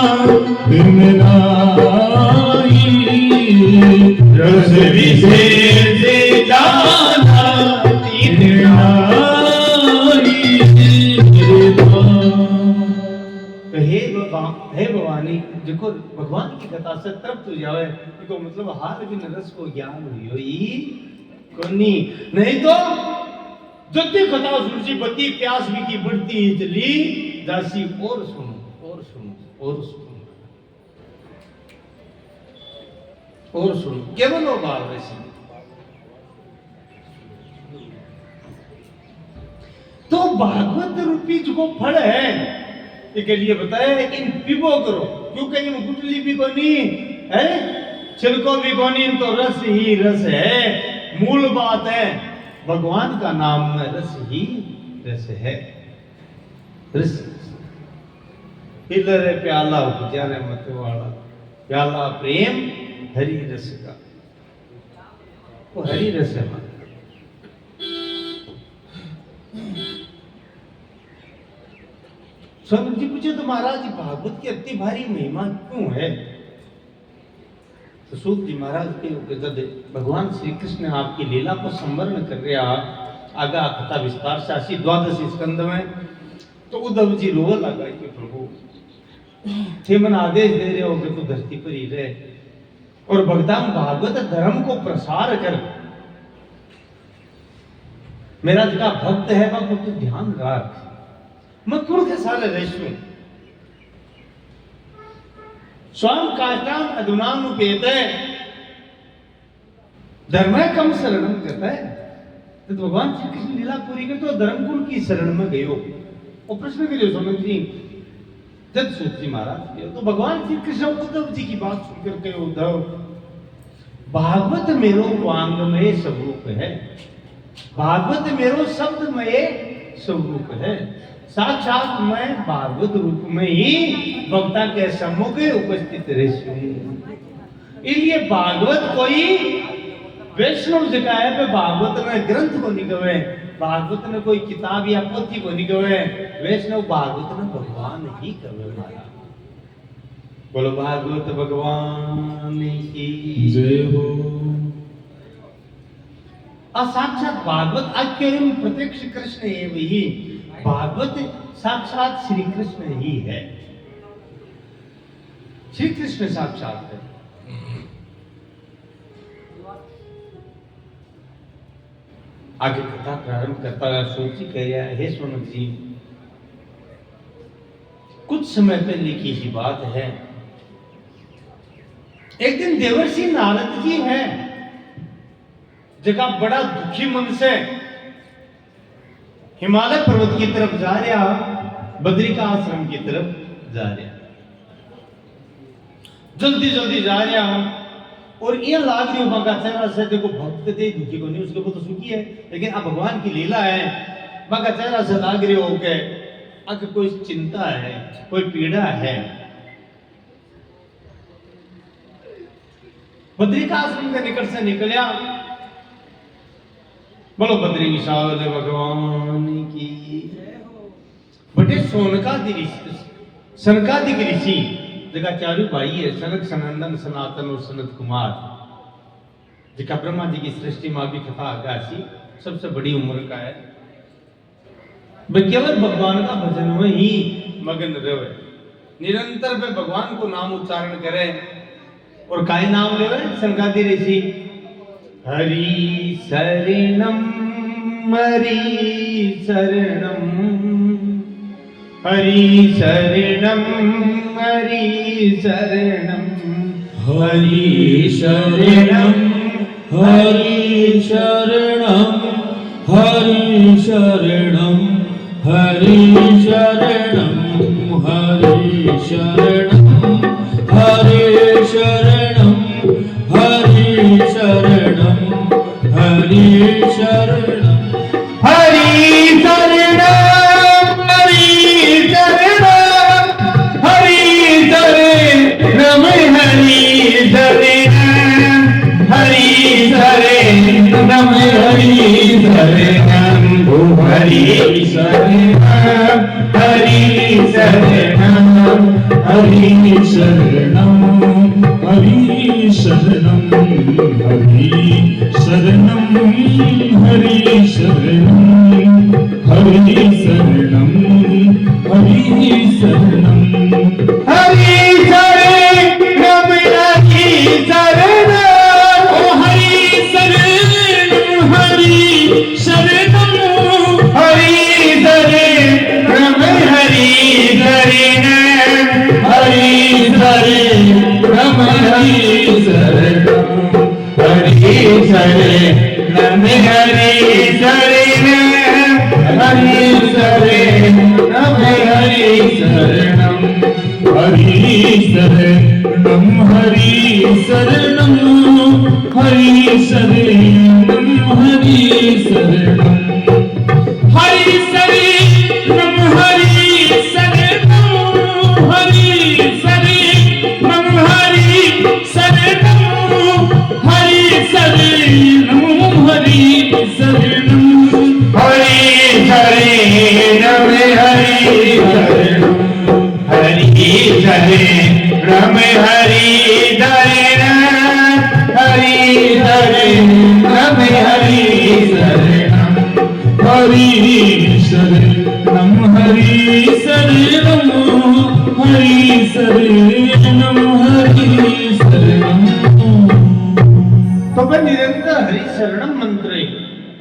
[SPEAKER 2] तिन नाई। रस विशेष जाना तिन नाई।
[SPEAKER 1] हे भवानी, देखो भगवान की कथा से तृप्त हो जावे, देखो मतलब हार भी नरस को ज्ञान हुई कोनी। नहीं तो जति कथा सुनसी बती प्यास भी की बढ़ती ही चली दासी। और सुनो और सुनो और सुनो और सुनो, केवल वो बाल वैसी। तो भागवत रूपी जो फल है इसके लिए बताया, इन पिबो करो, क्योंकि इन गुटली भी कोनी है, छिलको भी कोनी, तो रस ही रस है। मूल बात है भगवान का नाम में रस ही रस है। रस पिलर प्याला उपजाने मत वाला, प्याला प्रेम हरि रस का, वो हरि रस है। स्वामी जी पूछे तो महाराज भागवत की अति भारी महिमा क्यों है? तो सूत जी महाराज के जब भगवान श्री कृष्ण आपकी लीला को संवर्ण कर रहा, आगा कथा विस्तार से आशी 12 स्कंद में, तो उद्धव जी रोवा लगा कि प्रभु थे मन आदेश दे रहे हो कि तू धरती पर ही रहे और भगदान भागवत धर्म को प्रसार कर। मेरा जिका भक्त है वह तो ध्यान रख, मैं कुल के साले रेशू स्वयं काष्टाम अधुनानुपेते धर्म कम शरणम कहता है। तो भगवान श्री कृष्ण लीला पूरी कर तो धर्म कुल की शरण में गयो। और प्रश्न करियो स्वामी जी, जब सूत जी महाराज तो भगवान श्री कृष्ण उद्धव जी की बात सुनकर कहे, उद्धव भागवत मेरो वांगमय स्वरूप है, भागवत मेरो शब्दमय स्वरूप है। साक्षात मैं भागवत रूप में ही वक्ता के सम्मुख उपस्थित रहूं। इसलिए भागवत कोई वैष्णव जगह है, भागवत में ग्रंथ को निकवे, भागवत में कोई किताब या पोथी को निकवे, वैष्णव भागवत में भगवान ही कवे। महाराज बोलो भागवत भगवान की
[SPEAKER 2] जय हो।
[SPEAKER 1] साक्षात भागवत आख्य प्रत्यक्ष कृष्ण है, वही भागवत साक्षात श्री कृष्ण ही है। श्री कृष्ण साक्षात है। आगे कथा प्रारंभ करता है, सोची कह रहा है, हे सोनक जी कुछ समय पहले की ही बात है। एक दिन देवर्षि नारद जी है जगह बड़ा दुखी मन से हिमालय पर्वत की तरफ जा रहा, बद्रिका आश्रम की तरफ जा रहा, जल्दी जल्दी जा रहा। और ये लाग रही हो चेहरा से, देखो भक्त थे दुखी को नहीं, उसके वो तो सुखी है, लेकिन अब भगवान की लीला है। बाका चेहरा से लाग रही हो के अगर कोई चिंता है, कोई पीड़ा है। बद्रिका आश्रम के निकट से निकलिया। बोलो बद्री विशाल भगवान की। बटे सनकादिक ऋषि जगह चारू भाई है, सनक सनंदन सनातन और सनत कुमार, जगह ब्रह्मा जी की सृष्टि में भी कथा आगासी सबसे बड़ी उम्र का है। केवल भगवान का भजन में ही मगन रहे, निरंतर वे भगवान को नाम उच्चारण करे। और काय नाम लेवे सनकादि ऋषि? हरि शरणम हरि शरणम हरि शरणम हरि शरणम
[SPEAKER 2] हरि शरणम हरि शरणम हरि शरणम हरि शरणम हरि शरणम हरि शरणम हरि शरणम हरि शरणं
[SPEAKER 1] हरि शरणम हरि शरणम हरि शरणम हरि शरणम हरि शरणम हरि शरणम हरि शरणम हरि शरणम
[SPEAKER 2] हरि शरणं हरि शरणं हरि शरणं हरि शरणं हरि शरणं हरि शरणं
[SPEAKER 1] हरि शरणम हरि शरणम
[SPEAKER 2] ओ हरि शरणं हरि शरणं
[SPEAKER 1] हरि शरणम हरि शरणम हरि शरणम हरि शरणम हरि शरणम हरि शरणम हरि शरणम हरि शरणम
[SPEAKER 2] हरि शरणं हरि शरणं हरि शरणं हरि शरणं हरि शरणं हरि शरणं हरि शरणं हरि शरणं हरि शरणं हरि शरणं
[SPEAKER 1] हरि शरणम हरि शरणम हरि शरणम हरि शरणम हरि शरणम हरि शरणम
[SPEAKER 2] हरि शरणं हरि शरणं हरि शरणं हरि शरणं
[SPEAKER 1] तो मैं निरंतर हरि शरणम मंत्र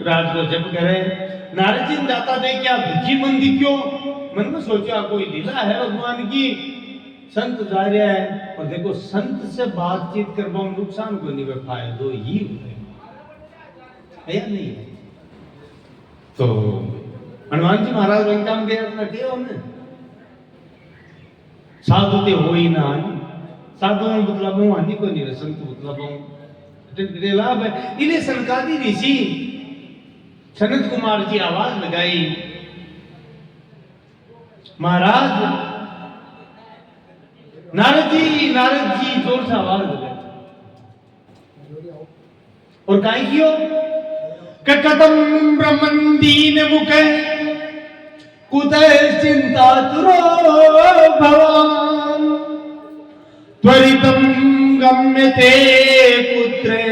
[SPEAKER 1] रात को जप करे। नारद जी ने जाता देख क्या दुखी मन दिखियो। मन में सोचा कोई लीला है भगवान की, संत जा रहा है और देखो संत से बातचीत करवा नुकसान को नहीं, फायदो ही हुए है या नहीं है। तो हनुमान जी महाराज वही काम गया अपना के हमने साधु ते हो ही ना हानि, साधु में मतलब हूँ हानि को नहीं, संत मतलब हूँ लाभ है। इन्हें सनकादि ऋषि सनत कुमार जी आवाज लगाई, महाराज नारद जी जोर से आवाज लगाई और काई कियो ककदम ब्रह्मन दीन मुख कुतः चिंता तुरो भवान त्वरितम गम्यते पुत्रे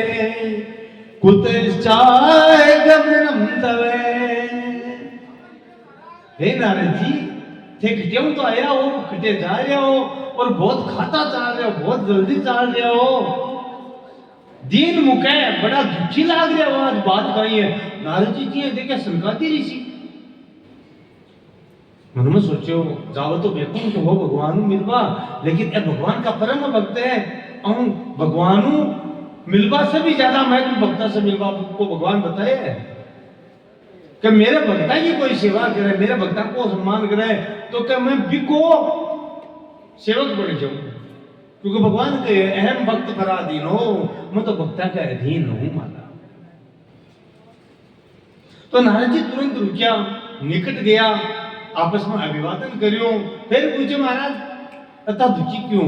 [SPEAKER 1] कुतश्चाय गमनम तवे। हे नारद जी थे खटियों तो आया हो, खटे जा रहे हो और बहुत खाता चाल रहे हो, बहुत जल्दी चाल रहे हो, दीन मुख है, बड़ा दुखी लाग रहा हो, आज बात कही है। नारद जी की देखे सनकादि ऋषि मन में सोचो जाओ तो बेकुम तो हो भगवान मिलवा, लेकिन ए भगवान का परम भक्त है, भगवान मिलवा से भी ज्यादा महत्व भक्ता से मिलवा को भगवान बताए कि मेरे भक्ता की कोई सेवा करे, मेरे भक्ता को सम्मान करे तो क्या मैं बिको सेवक बन जाऊं, क्योंकि भगवान के अहम भक्त पराधीन हो, मैं तो भक्ता का अधीन हूं माता। तो नारद जी तुरंत रुकिया, निकट गया, आपस में अभिवादन करियो, फिर पूछे महाराज अतः दुखी क्यों,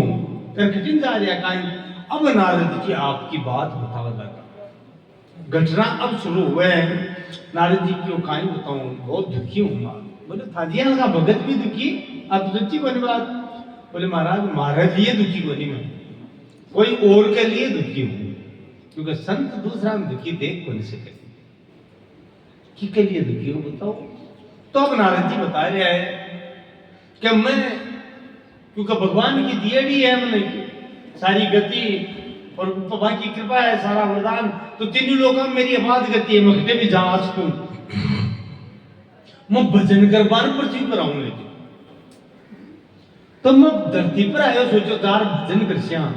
[SPEAKER 1] कठिन जा रहा काई। अब नारद जी आपकी बात बतावा लगा, घटना अब शुरू हुए। नारद जी क्यों काई बताऊं, बहुत दुखी हूं। बोले थाजिया का भगत भी दुखी, अब दुखी बनी बात। बोले महाराज महाराज लिए दुखी बनी मैं, कोई और के लिए दुखी हूं, क्योंकि संत दूसरा दुखी देख को नहीं सके, कि के लिए दुखी हो बताओ। तो अब नारद जी बता रहे हैं कि मैं क्योंकि भगवान की दियड़ी है, मैंने सारी गति और बाबा की कृपा है, सारा वरदान, तो तीनों लोगों में मेरी आवाज गति है, मखते भी जा सकूं, मैं भजन कर बार पृथ्वी पर आऊं, लेकिन तो मैं धरती पर आयो सोचो दार भजन कर श्याम,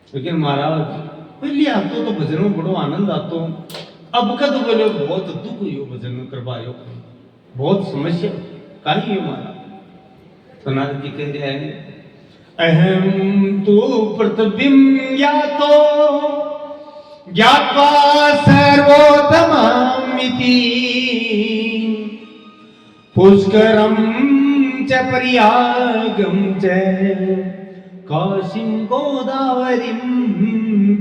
[SPEAKER 1] लेकिन महाराज पहले आतो तो भजन में बड़ो आनंद आतो, अब कद बोले बहुत दुख हुई भजन में करवायो, बहुत समस्या काली है महाराज। तो नारद जी कह रहे हैं अहम तो प्रतिबिंब या तो ज्ञात्वा सर्वोत्तममिति पुष्करं च प्रयागं च काशीं गोदावरीं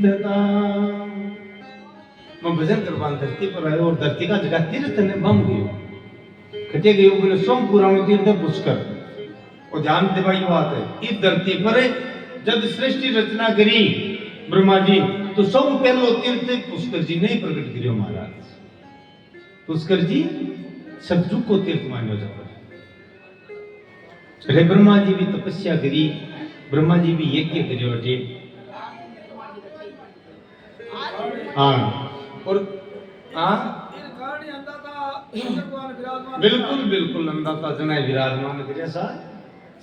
[SPEAKER 1] तथा। मैं भजन करवान धरती पर आयो और धरती का जगह तीर्थ ने बम गयो खटे गयो बोले सोमपुरा में तीर्थ पुष्कर। और ध्यान दे भाई बात है इस धरती पर जब सृष्टि रचना करी ब्रह्मा जी तो सब पहलो तीर्थ पुष्कर जी ने प्रकट करियो महाराज। पुष्कर जी सतयुग को तीर्थ मान्यो जाता है। अरे ब्रह्मा जी भी तपस्या करी, ब्रह्मा जी भी यज्ञ करियो अटे। हाँ और हाँ बिल्कुल बिल्कुल अंदाता जनाए विराजमान करे ऐसा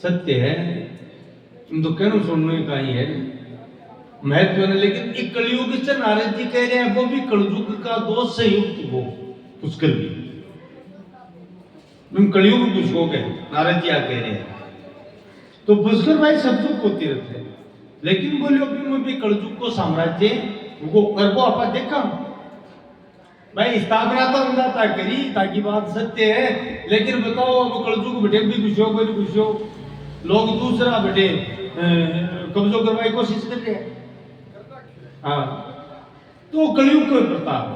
[SPEAKER 1] सत्य है। तुम तो कहना सुनने का ही है महत्व है। लेकिन एक कलयुग से नारद जी कह रहे हैं वो भी कलयुग का दोष से युक्त हो पुष्कर भी। तुम कलयुग पुष्को के नारद जी आ कह रहे हैं तो पुष्कर भाई सतयुग को तीर्थ है। लेकिन बोलियो में भी कलयुग को साम्राज्य वो आपा देखा भाई स्थापना तो अंदाता करी ताकि बात सत्य है। लेकिन बताओ अब कलयुग बैठे भी कुछ हो कोई कुछ हो लोग दूसरा बैठे कब्जो करवाने की कोशिश कर रहे हैं। हाँ तो कलयुग को प्रताप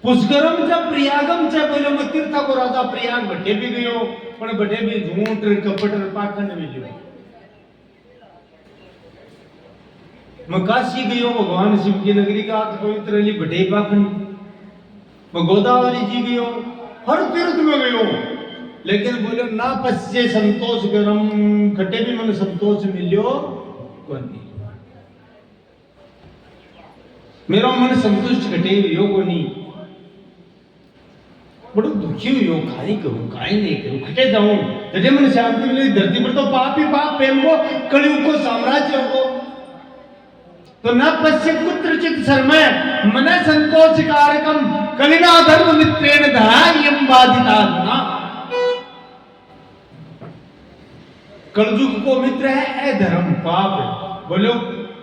[SPEAKER 1] पुष्करम च प्रयागम च बोलो मैं तीर्थ को राजा प्रयाग बैठे भी गयो पण बैठे भी झूठ कपट पाखंड में जो मैं काशी गयो भगवान शिव की नगरी का पवित्र अली बैठे पाखंड। मैं गोदावरी जी गयो हर तीर्थ में गयो लेकिन बोलो ना पश्चे संतोष गरम खटे भी मन संतोष मिलियो कोनी। मेरा मन संतुष्ट घटे यो कोनी बड़ो दुखी हुई काई करूं काई नहीं करूं खटे जाऊं जटे मन शांति मिले। धरती पर तो पाप ही पाप प्रेम को कलयुग को साम्राज्य को तो न पश्य कुत्रचित शर्मय मन संतोष कारकम कलिना धर्म मित्रेण धरायम बाधितात्मा। कलयुग को मित्र है धर्म पाप बोलो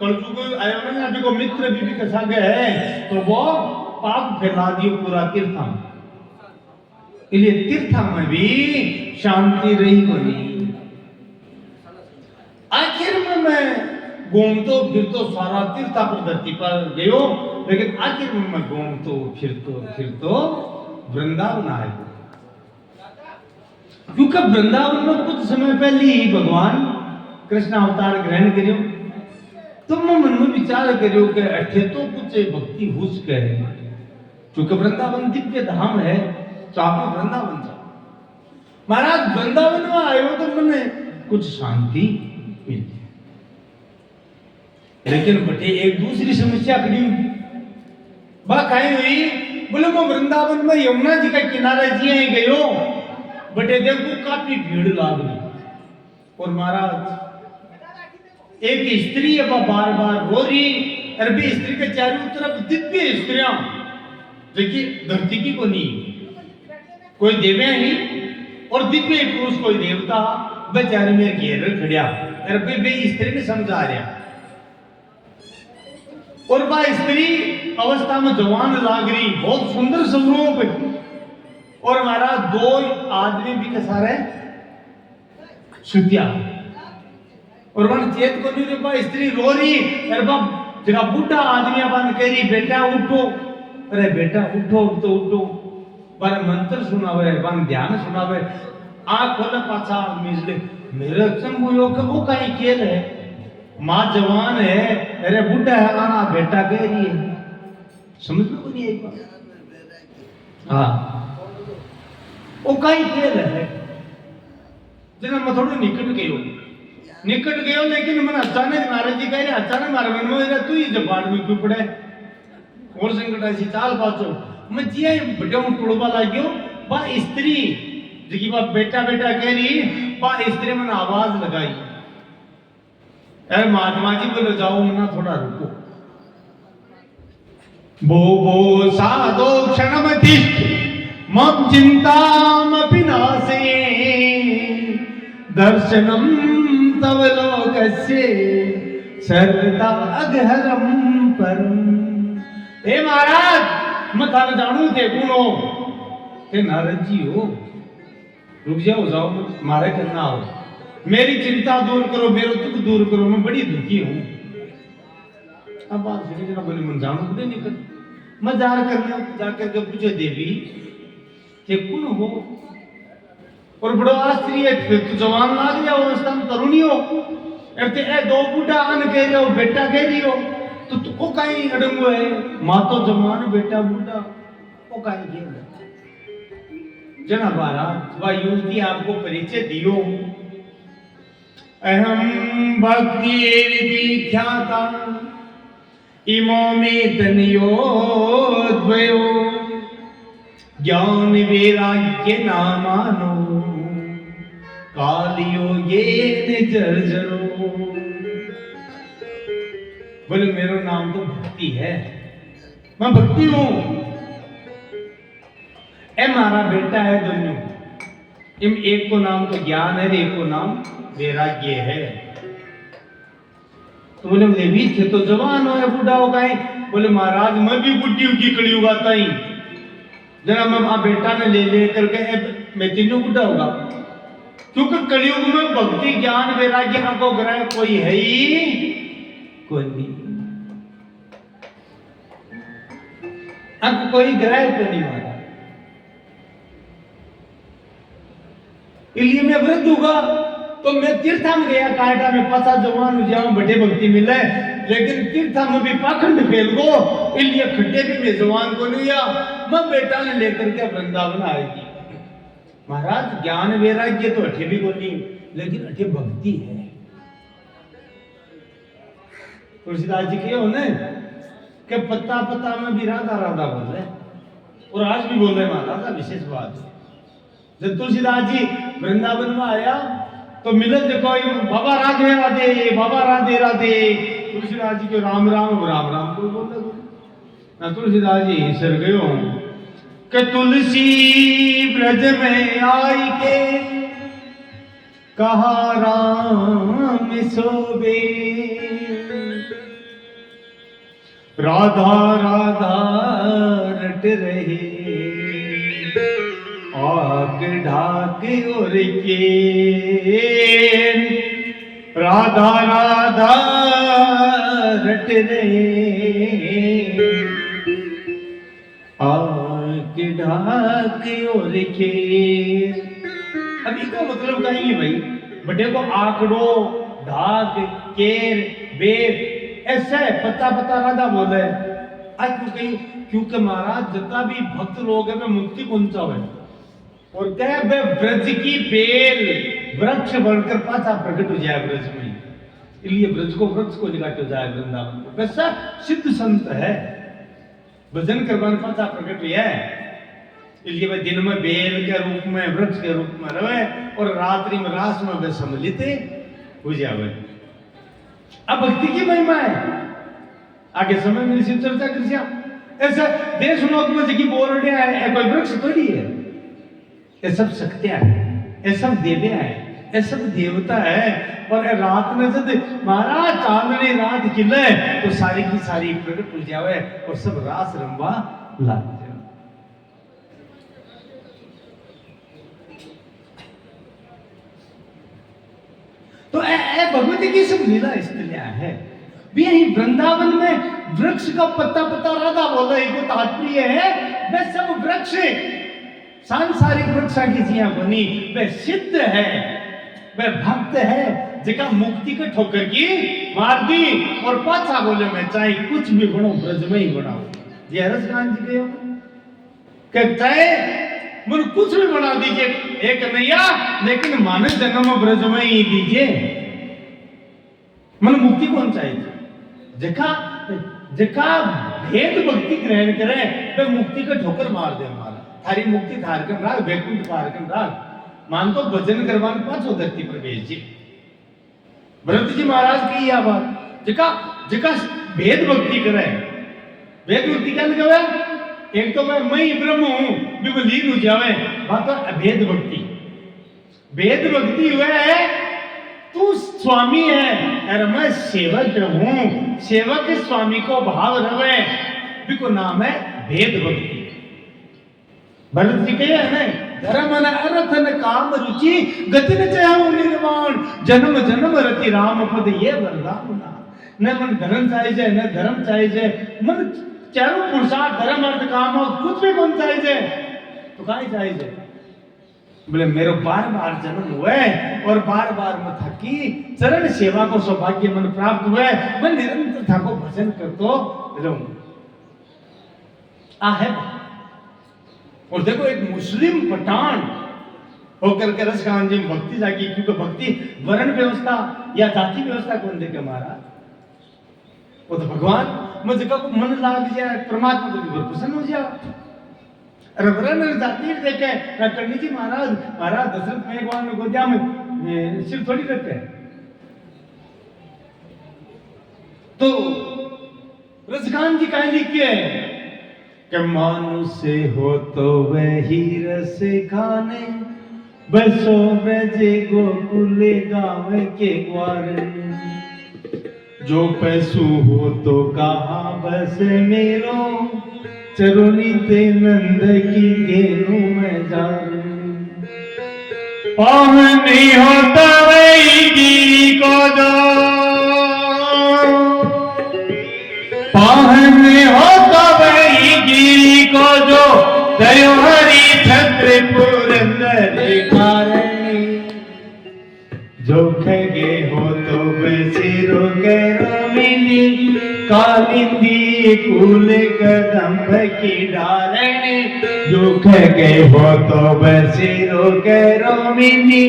[SPEAKER 1] कलयुग आयो ना अभी को मित्र भी कैसा गए है तो वो पाप फैला दियो पूरा तीर्था में। इसलिए तीर्था में भी शांति रही को नहीं। आखिर में मैं घूमतो फिरतो सारा तीर्था पर धरती पर गयो लेकिन आखिर में मैं घूमतो फिरतो वृंदावन आया क्योंकि वृंदावन में कुछ समय पहले ही भगवान कृष्ण अवतार ग्रहण करियो तो मैं मन में विचार करियो कि अठे तो कुछ भक्ति हुस कहे क्योंकि वृंदावन दिव्य धाम है तो आप वृंदावन जाओ। महाराज वृंदावन में आयो तो मैंने कुछ शांति मिली लेकिन बटे एक दूसरी समस्या खड़ी हुई। बात आई हुई बोले मैं वृंदावन में यमुना जी का किनारे जी गयो बटे देखो काफी भीड़ लाग रही और महाराज एक स्त्री अब बार बार रो रही अरबी स्त्री के चारों तरफ दिव्य स्त्रियां देखिए धरती की को नहीं कोई देवे नहीं और दिव्य पुरुष कोई देवता बेचारे में घेर खड़िया अरबी बे स्त्री ने समझा रहा और वह स्त्री अवस्था में जवान लाग रही बहुत सुंदर स्वरूप और हमारा दो आदमी भी कैसा रहे सुतिया और वन चेत को नहीं रहा स्त्री रो रही अरे बाप जगह बूढ़ा आदमी अपन कह रही बेटा उठो अरे बेटा उठो तो उठो पर मंत्र सुनावे वन ध्यान सुनावे आंख खोले पाछा मिजले मेरे संग यो के वो कहीं खेल है माँ जवान है अरे बूढ़ा है आना बेटा कह रही है समझ लो नहीं एक बात। हाँ वो कहीं खेल है जना मैं थोड़ा निकट गयो लेकिन मैंने अचानक नारद जी कह रहे अचानक मारे मन में तू ही जब बाढ़ में क्यों पड़े और संकट ऐसी चाल पाचो मैं जिया बटे टुड़बा लाग्यो बा स्त्री जी बा बेटा बेटा कह रही बा स्त्री मैंने आवाज लगाई अरे महात्मा जी बोलो जाओ ना थोड़ा रुको बो साधो क्षणमति मम चिंतामपि नासे दर्शनम तव लोकस्य सर्वदा अघहरम परम। हे महाराज मैं थाने जानू थे गुणो ते नारद जी हो, रुक जाओ मारे करना हो, मेरी चिंता दूर करो, मेरा दुख दूर करो, मैं बड़ी दुखी हूं। अब बात सुनिए जना, बोले मन जानू कुछ नहीं कर, मैं जाकर के पूछे देवी के कौन हो, और बड़ो आश्चर्य तो जवान लाग जाओ अवस्था में तरुणी हो, ऐसे ए दो बूढ़ा अन कह रहे हो, बेटा कह रही हो, तो तुको कहीं अड़ंगो है, माँ तो जवान बेटा बूढ़ा वो कहीं कह रहे जना महाराज वह युवती आपको परिचय दियो, अहम भक्ति विख्याता इमो में तनियो द्वयो ज्ञान वैराग्य नामानो कालियो ये जर्जरो। बोले मेरा नाम तो भक्ति है, मैं भक्ति हूं, ए मारा बेटा है दोनों, इम एक को नाम तो ज्ञान है, एक को नाम वैराग्य है। तो बोले देवी थे तो जवान हो या बूढ़ा हो गए, बोले महाराज मैं भी बुढ़ी की कलयुग आता ही, जरा मैं आप बेटा ने ले करके मैं तीनों बूढ़ा होगा, क्योंकि कलयुग में भक्ति ज्ञान वैराग्य आपको ग्रह कोई है ही कोई नहीं, आपको कोई ग्रह को नहीं मारा। इसलिए मैं वृद्ध होगा तो मैं तीर्था में गया, कांटा में पचा जवान हो जाऊं, बड़े भक्ति मिले, लेकिन तीर्था में भी पाखंड फेल गो, इसलिए खड्डे भी मैं जवान को नहीं या मैं बेटा ने लेकर के वृंदावन आएगी। महाराज ज्ञान वैराग्य तो अठे भी बोली, लेकिन अठे भक्ति है। तुलसीदास जी के होने कि पत्ता पत्ता में भी राधा राधा बोल रहे, और आज भी बोल रहे महाराज, विशेष बात है। जब तुलसीदास जी वृंदावन में आया तो मिलत देखो बाबा राधे राधे, बाबा राधे राधे, तुलसीदास जी को राम राम राम राम कोई बोल रहे ना, तुलसीदास जी सर गयो कि तुलसी ब्रज में आई के कहा राम सोबे, राधा राधा रट रहे आग ढाक और के, राधा राधा रट रहे आग ढाक और के। अभी को मतलब कहेंगे भाई, बड़े को आकड़ो ढाक केर बेर ऐसे पत्ता पत्ता राधा बोले आज क्यों कहीं, क्योंकि महाराज जितना भी भक्त लोग है मैं मुक्ति पहुंचावे, और कह बे ब्रज की बेल वृक्ष बनकर पाछा प्रकट हो जाए ब्रज में, इसलिए ब्रज को वृक्ष को निकाट हो जाए वृंदावन को। वैसा सिद्ध संत है, भजन करवाने पाछा प्रकट हुआ है, इसलिए वह दिन में बेल के रूप में वृक्ष के रूप में रहे और रात्रि में रास में वे सम्मिलित हो जावे। अब भक्ति की महिमा है, आगे समय में इसी चर्चा कर। ऐसा देश लोक में जी बोल रहे हैं कोई वृक्ष थोड़ी है, ये सब शक्तियां है, ये सब देवियां है, ये सब देवता है। और रात में जब महाराज चांदनी रात खिले तो सारी की सारी प्रकट हो जावे और सब रास रंबा लाग जाए। तो भगवती की सब लीला इसलिए है भी यही वृंदावन में वृक्ष का पत्ता पत्ता राधा बोला, एक तात्पर्य है वे सब वृक्ष सांसारिक वृक्ष की जिया बनी, वे सिद्ध है, वे भक्त है, जगह मुक्ति के ठोकर की मार दी और पाछा बोले मैं चाहे कुछ भी बनो ब्रज में ही बनाओ। ये हरसकांत जी के चाहे मुझे कुछ भी बना दीजिए एक नैया, लेकिन मानव जन्म ब्रज में ही दीजिए, मन मुक्ति कौन चाहिए। जका भेद भक्ति ग्रहण करे वे मुक्ति का ठोकर मार दे। हमारा थारी मुक्ति धार कर राग वैकुंठ पार कर राग मान तो भजन करवान पांचों धरती पर भेज जी। भरत जी महाराज की यह बात जका भेद भक्ति करे, भेद भक्ति क्या लगे, एक तो मैं ही ब्रह्म हूं भी वो लीन हो जावे, बात तो अभेद भक्ति। भेद भक्ति हुआ है तू तू स्वामी है और मैं सेवक हूँ। सेवक स्वामी को भाव रवे, बिको नाम है भेद भक्ति। भरत जी कहे है धर्म न अर्थ न काम रुचि गति न चाहूं निर्वाण जन्म जन्म रति राम पद ये वरदान। न मन धर्म चाहिए न धर्म चाहिए, मन चारों पुरुषार्थ धर्म अर्थ काम और कुछ भी कौन चाहिए तो कहीं चाहिए। बोले मेरे बार बार जन्म हुए और बार बार मैं थकी चरण सेवा को सौभाग्य मन प्राप्त हुए, मैं निरंतर थाको भजन करतो रहूं। आ है। और देखो एक मुस्लिम पठान होकर के रसखान जी में भक्ति जागी, क्योंकि भक्ति वर्ण व्यवस्था या जाति व्यवस्था कौन देखे महाराज, वो तो भगवान मुझे को मन लाग जाए परमात्मा तो भी बहुत प्रसन्न हो जाए। अरे वर्ण और जाति देखे ना करनी जी महाराज, महाराज दशरथ में भगवान में गोदिया में सिर थोड़ी रखे तो रसखान जी कहीं लिखे कि मानुष हो तो वही रस खाने बसो ब्रजे गोकुल गाँव के ग्वार। जो पशु हो तो कहाँ बस मेरो चरुनी ते नंद की घेनु में जा। पावनी होता वही गिरी को जो पावनी होता वही गिरी को जो दयो हरि छत्र पुरंदर कारणी। जो खगे हो तो बसिरो गैरो मिली कालिंदी कुल कदम्ब की डारणी। जो खगे हो तो बसिरो गैरो मिली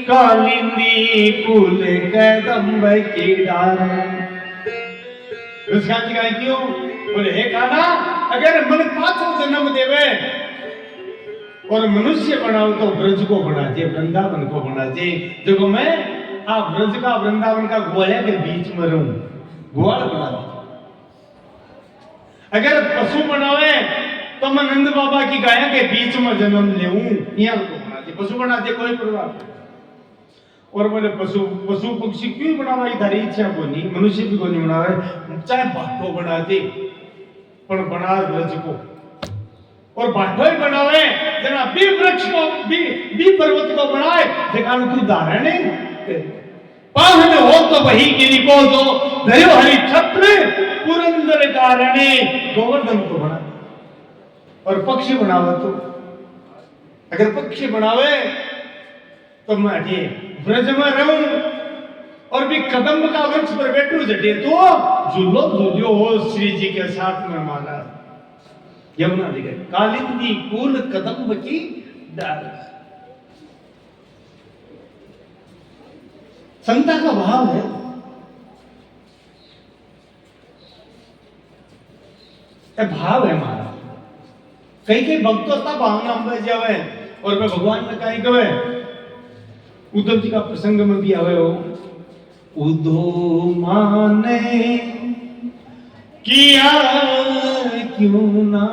[SPEAKER 1] कालिंदी कुल कदम्ब की डारणी। उसका जी क्यों बोले हे काना, अगर मन पाछो जन्म देवे और मनुष्य बनाओ तो ब्रज को बना दे, वृंदावन को बना दे। देखो मैं आप ब्रज का वृंदावन का ग्वालिया के बीच में रहूं, ग्वाल बना दे। अगर पशु बनावे तो मैं नंद बाबा की गाय के बीच में जन्म लेऊं, यहाँ को बना दे, पशु बना दे, कोई परवाह। और बोले पशु पशु पक्षी क्यों बनावा, इधर इच्छा को नहीं, मनुष्य भी को नहीं बनावे, चाहे बाटो बना दे पर बना ब्रज को। और बाटो ही बनावे जना भी वृक्ष को भी पर्वत को बनाए, देखा तू धारण पाहन हो तो वही गिरी को जो दयो हरि छत्र पुरंदर कारणे। गोवर्धन को बना और पक्षी बनावे तो, अगर पक्षी बनावे तो मैं ब्रज में रहूं और भी कदम का वृक्ष पर बैठू जटे तो झूलो झूलियो हो श्री जी के साथ में माला यमुना जी गए कालिंदी कुल कदम्ब की डाल। संता का भाव है। भाव है हमारा। कई भक्तों तब भावना अंबे जावे और मैं भगवान में कहीं कहे उद्धव जी का प्रसंग में भी आवे हो। उद्धव माने किया क्यों ना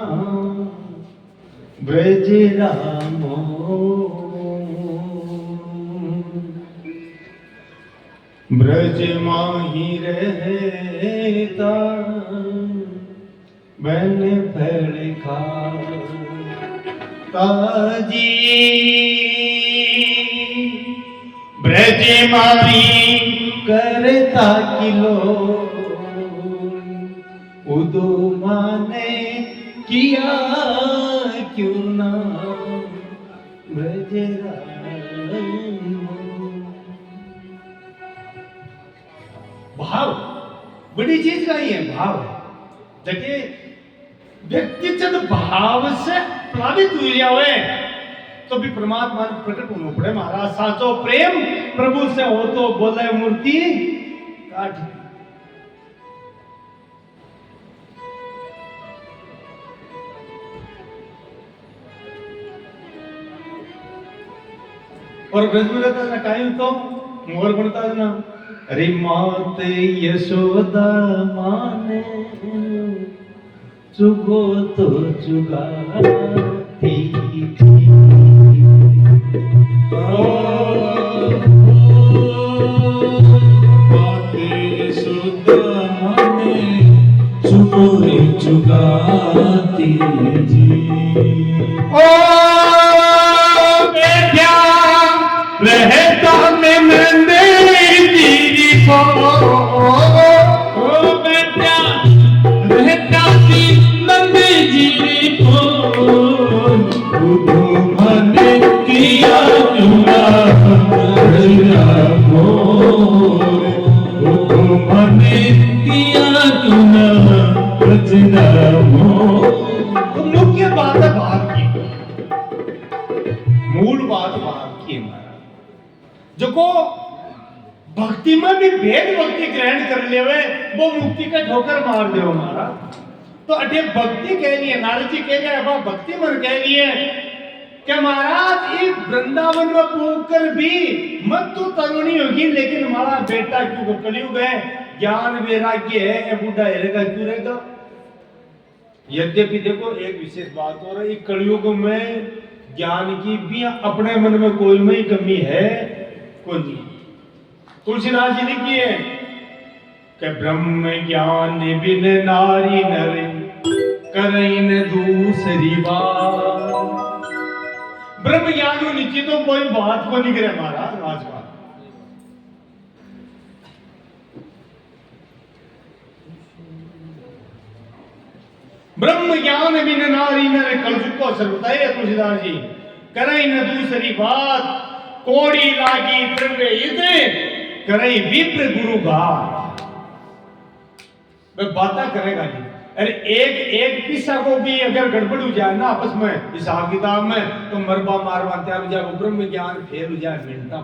[SPEAKER 1] ब्रज रामो, ब्रज माही रहता बन फल ताजी। ब्रज माही करता किलो उदो माने किया क्यों ना ब्रज भाव बड़ी चीज का ही है। भाव जबकि व्यक्ति जब भाव से प्लावित हुआ है तो भी परमात्मा ने प्रकट होना पड़े। महाराज साचो प्रेम प्रभु से हो तो बोले मूर्ति काट। और ब्रज में रहता ना कायम तो मोर बनता है ना, अरे मात यशोदा माने चुगो तो चुगाती थी।
[SPEAKER 2] कोई चुकाती जी।
[SPEAKER 1] ओ बेटा रहता मैं नंदे तेरी को,
[SPEAKER 2] ओ बेटा रहता थी नंदी जी को, मैंने किया चुना रजना मोर, मैंने किया चुना रजना मोर।
[SPEAKER 1] तो मुख्य बात है बात की, मूल बात बात की महाराज। जो को भक्ति में भी भेद भक्ति ग्रहण कर लेवे वो मुक्ति का ठोकर मार दे महाराज। तो अटे भक्ति कह रही है, नारद जी कह रहे हैं भक्ति मन कह रही है कि महाराज ये वृंदावन में पहुंचकर भी मत तो तरुणी होगी, लेकिन हमारा बेटा क्यों कलयुग है, ज्ञान वैराग्य है, ये बूढ़ा रहेगा क्यों रहेगा। यद्यपि देखो एक विशेष बात हो रही, कलयुग में ज्ञान की भी अपने मन में कोई में कमी है कोई नहीं। तुलसीदास जी लिखी है कि ब्रह्म ज्ञान बिन नारी नर करई न दूसरी बात। ब्रह्म ज्ञान निश्चित तो कोई बात को नहीं करे महाराज राजबात। ब्रह्म ज्ञान बिन नारी नर कलयुग को असर बताइए तुलसीदास जी, करई न दूसरी बात, कोड़ी लागी द्रव्य इतने करई विप्र गुरु घात। वह बातें करेगा जी। अरे एक एक पिसा को भी अगर गड़बड़ हो जाए ना आपस में हिसाब किताब में, तो मरबा मारवा तैयार हो जाए, ब्रह्म ज्ञान फेल हो जाए मिनटा।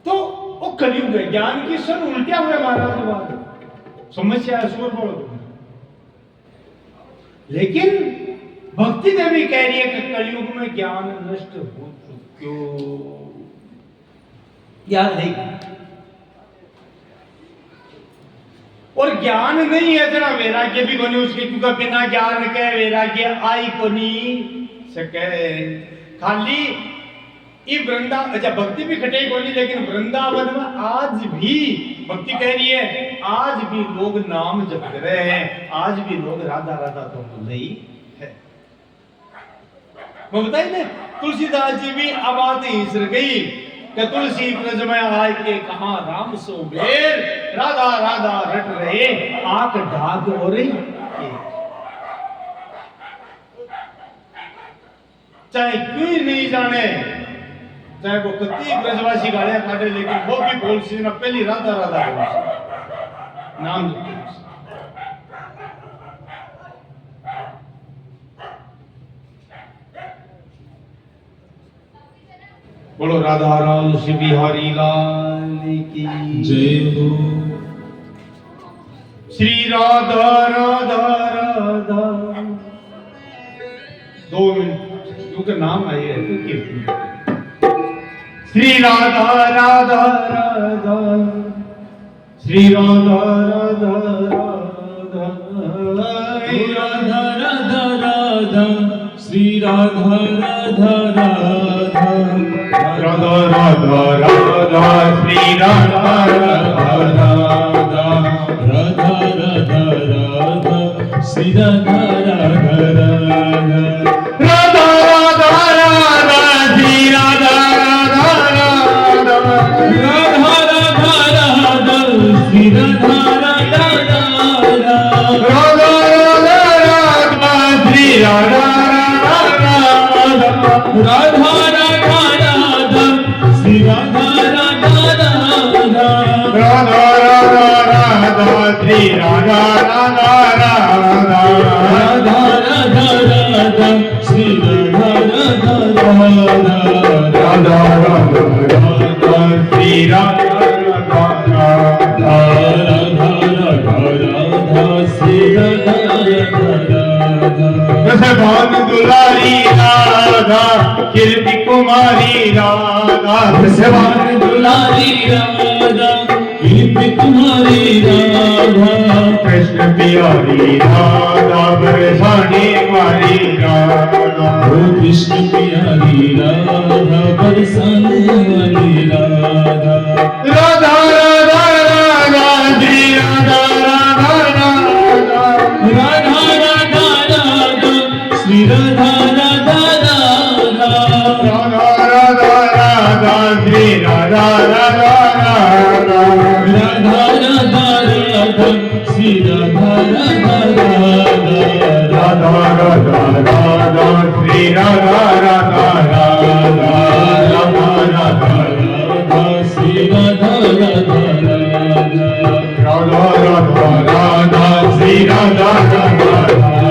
[SPEAKER 1] तो वो कलयुग है, ज्ञान की सन उल्टा हुआ महाराज बात, समस्या असुर बोलो। लेकिन भक्ति देवी कह रही है कि कलयुग में ज्ञान नष्ट हो चुक्यो, ज्ञान है और ज्ञान नहीं है जरा वैराग्य भी कोनी उसके, क्योंकि बिना ज्ञान के वैराग्य आई कोनी सके। खाली ये वृंदा अच्छा भक्ति भी खटे कोनी, लेकिन वृंदावन में आज भी भक्ति कह रही है, आज भी लोग नाम जप रहे हैं, आज भी लोग राधा राधा तो बोल रही है। मैं बताइए ना तुलसीदास जी भी आबाद ही गई कि तुलसी ब्रज में आए के कहा राम सो बेर, राधा राधा रट रहे आंख ढाक हो रही। चाहे क्यों नहीं जाने, चाहे वो कति ब्रजवासी गालियां काटे, लेकिन वो भी बोल सी ना पहली राधा राधा बोल नाम बोलो राधा राम श्री बिहारी लाल की
[SPEAKER 2] जय हो।
[SPEAKER 1] श्री राधा राधा राधा। 2 मिनट क्योंकि नाम आई है तो कीर्तन। श्री राधा राधा राधा, श्री राधा राधा राधा,
[SPEAKER 2] श्री राधा राधा राधा, श्री राधा राधा राधा,
[SPEAKER 1] राधा राधा राधा, श्री राधा राधा राधा,
[SPEAKER 2] राधा राधा राधा, श्री राधा राधा राधा,
[SPEAKER 1] राधा राधा राधा, श्री राधा राधा राधा,
[SPEAKER 2] राधा राधा राधा, श्री राधा राधा राधा,
[SPEAKER 1] राधा राधा राधा, श्री राधा राधा राधा,
[SPEAKER 2] राधा राधा राधा, श्री राधा राधा राधा,
[SPEAKER 1] राधा राधा राधा, श्री राधा राधा राधा,
[SPEAKER 2] राधा राधा राधा, श्री राधा राधा राधा,
[SPEAKER 1] राधा राधा राधा, श्री राधा राधा राधा,
[SPEAKER 2] राधा राधा राधा, श्री राधा राधा राधा,
[SPEAKER 1] भाग दुलारी राधा, कीर्ति कुमारी राधा,
[SPEAKER 2] भगवान दुलारी राधा, कीर्ति तुम्हारी राधा,
[SPEAKER 1] कृष्ण प्यारी राधा, बरसाने वाली राधा,
[SPEAKER 2] ओ कृष्ण प्यारी राधा, बरसाने वाली राधा,
[SPEAKER 1] राधा
[SPEAKER 2] श्री राधा राधा राधा
[SPEAKER 3] राधा राधा राधा श्री राधा राधा राधा राधा राधा
[SPEAKER 2] राधा श्री राधा राधा
[SPEAKER 3] राधा राधा राधा श्री राधा राधा
[SPEAKER 2] राधा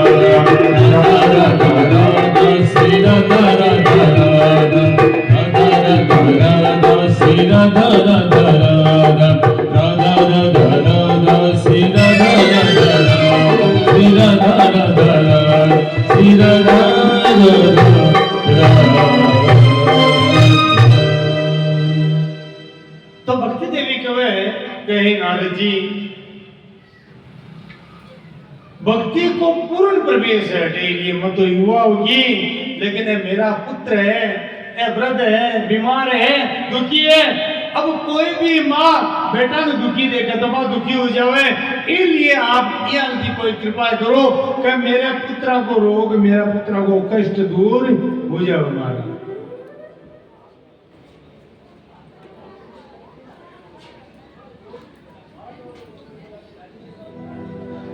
[SPEAKER 2] श्री राधा राधा राधा राधा श्री राधा राधा राधा राधा राधा राधा श्री राधा राधा श्री राधा राधा श्री राधा राधा।
[SPEAKER 1] तो भक्ति देवी कहे नारद जी, भक्ति को पूर्ण प्रवेश है लिए मत तो युवा होगी, लेकिन ये मेरा पुत्र है, ये वृद्ध है, बीमार है, दुखी है। अब कोई भी माँ बेटा ने दुखी देखे तो माँ दुखी हो जावे, इसलिए आप यहाँ की कोई कृपा करो कि मेरे पुत्र को रोग, मेरा पुत्र को कष्ट दूर हो जाए हमारा।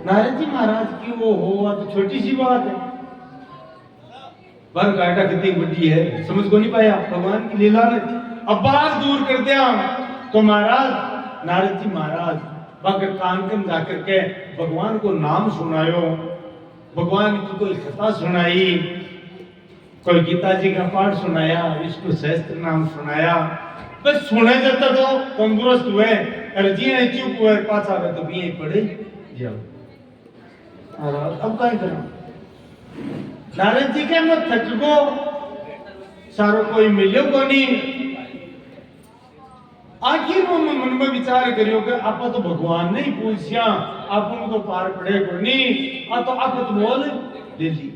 [SPEAKER 1] नारद जी महाराज की वो हो तो छोटी सी बात है, पर काटा कितनी बड़ी है समझ को नहीं पाया। भगवान की लीला ने अब बात दूर कर दिया तो महाराज नारद जी महाराज बाकर कानकन जाकर के भगवान को नाम सुनायो, भगवान की कोई कथा सुनाई, कोई गीता जी का पाठ सुनाया, विष्णु सहस्त्र नाम सुनाया। बस सुने जाता तो तंदुरुस्त हुए, अर्जी चुप हुए, पास आवे तो भी पड़े जाओ। अब क्या करो? नारद जी के मत थक गो, सारो कोई मिलो को नहीं। आखिर वो मन में विचार करियो कि आप तो भगवान नहीं पूछिया, आप तो पार पड़े को नहीं, तो आप तो मोल ले ली।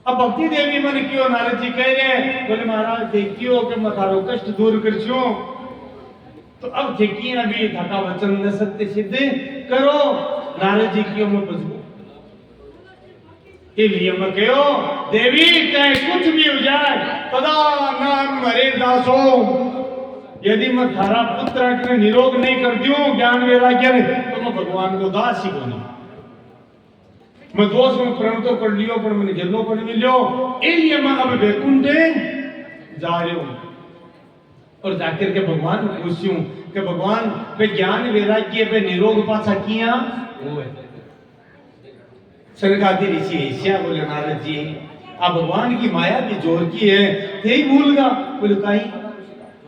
[SPEAKER 1] अब भक्ति देवी मन क्यों नारद जी कह रहे बोले महाराज देखियो कि मैं थारो कष्ट दूर कर छू, तो अब देखिए अभी थका वचन न सत्य सिद्ध करो। नारद जी क्यों मैं बचू, इसलिए मैं कहो देवी चाहे कुछ भी हो जाए तदा नाम हरे दासो, यदि मैं थारा पुत्र के निरोग नहीं कर दूं ज्ञान वैराग्य तो मैं भगवान को दास ही बनी। मैं दोष में प्रण तो कर लियो पर मैंने जलो पर मिलो, इसलिए मैं अब वैकुंठ जा रही हूं और जाकर के भगवान को पूछूं कि भगवान पे ज्ञान वैराग्य पे निरोग पाछा किया वो है। सनकादि ऋषि ऐसा बोले नारद जी आप भगवान की माया भी जोर की है, थे ही भूल गया। बोले कहीं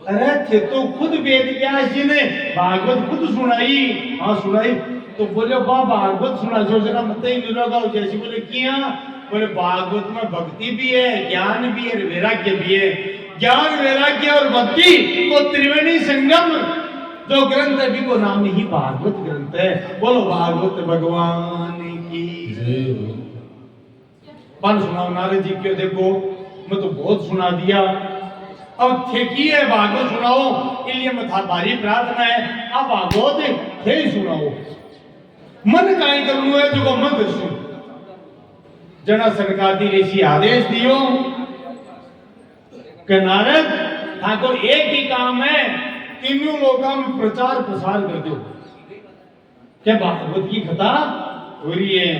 [SPEAKER 1] अरे थे तो खुद वेद व्यास जी ने भागवत खुद सुनाई, हाँ सुनाई। तो बोले बा भागवत सुना जो जरा मत ही नहीं लगा जैसे बोले किया। बोले भागवत में भक्ति भी है, ज्ञान भी है, वैराग्य भी है। ज्ञान वैराग्य और भक्ति को त्रिवेणी संगम जो ग्रंथ है वो नाम ही भागवत ग्रंथ है। बोलो भागवत भगवान की पान सुनाओ नारद जी क्यों, देखो मैं तो बहुत सुना दिया, अब ठेकी है भागवत सुनाओ, इसलिए मैं था भारी प्रार्थना है अब भागवत थे सुनाओ। मन काई करूं है जो मन दसू जना सनकादि ऋषि आदेश दियो कि नारद ठाकुर एक ही काम है, तीनों लोगों में प्रचार प्रसार कर दो। क्या भागवत की कथा हो रही है,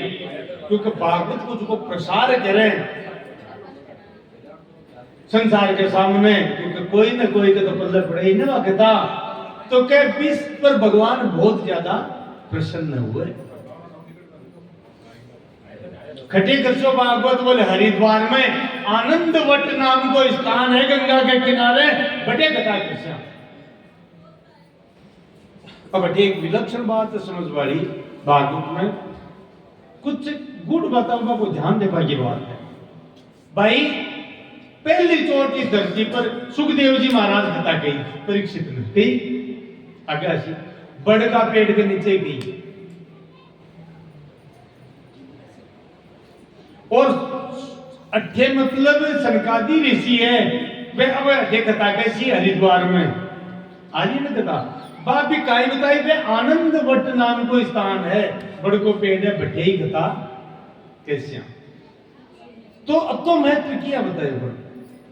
[SPEAKER 1] क्योंकि भागवत को जो प्रसार करें संसार के सामने, क्योंकि कोई न कोई के तो पल्ले पड़े ही ना कथा, तो क्या इस पर भगवान बहुत ज्यादा प्रसन्न हुए। खटे करसो भागवत बोले हरिद्वार में आनंद वट नाम को स्थान है गंगा के किनारे, बटे कथा कृष्ण। अब एक विलक्षण बात समझ वाली भागवत में कुछ गुण बताऊंगा को ध्यान देने की बात है। भाई पहली चोट की धरती पर सुखदेव जी महाराज कथा गई, परीक्षित ने गई आगे बड़ का पेड़ के नीचे गई और अठे मतलब सनकादि ऋषि है वे अब अठे कथा कैसी हरिद्वार में आज ही कथा बात भी काई बताई वे आनंद वट नाम को स्थान है, बड़ को पेड़ है बठे ही कथा कैसे। तो अब तो महत्व किया बताए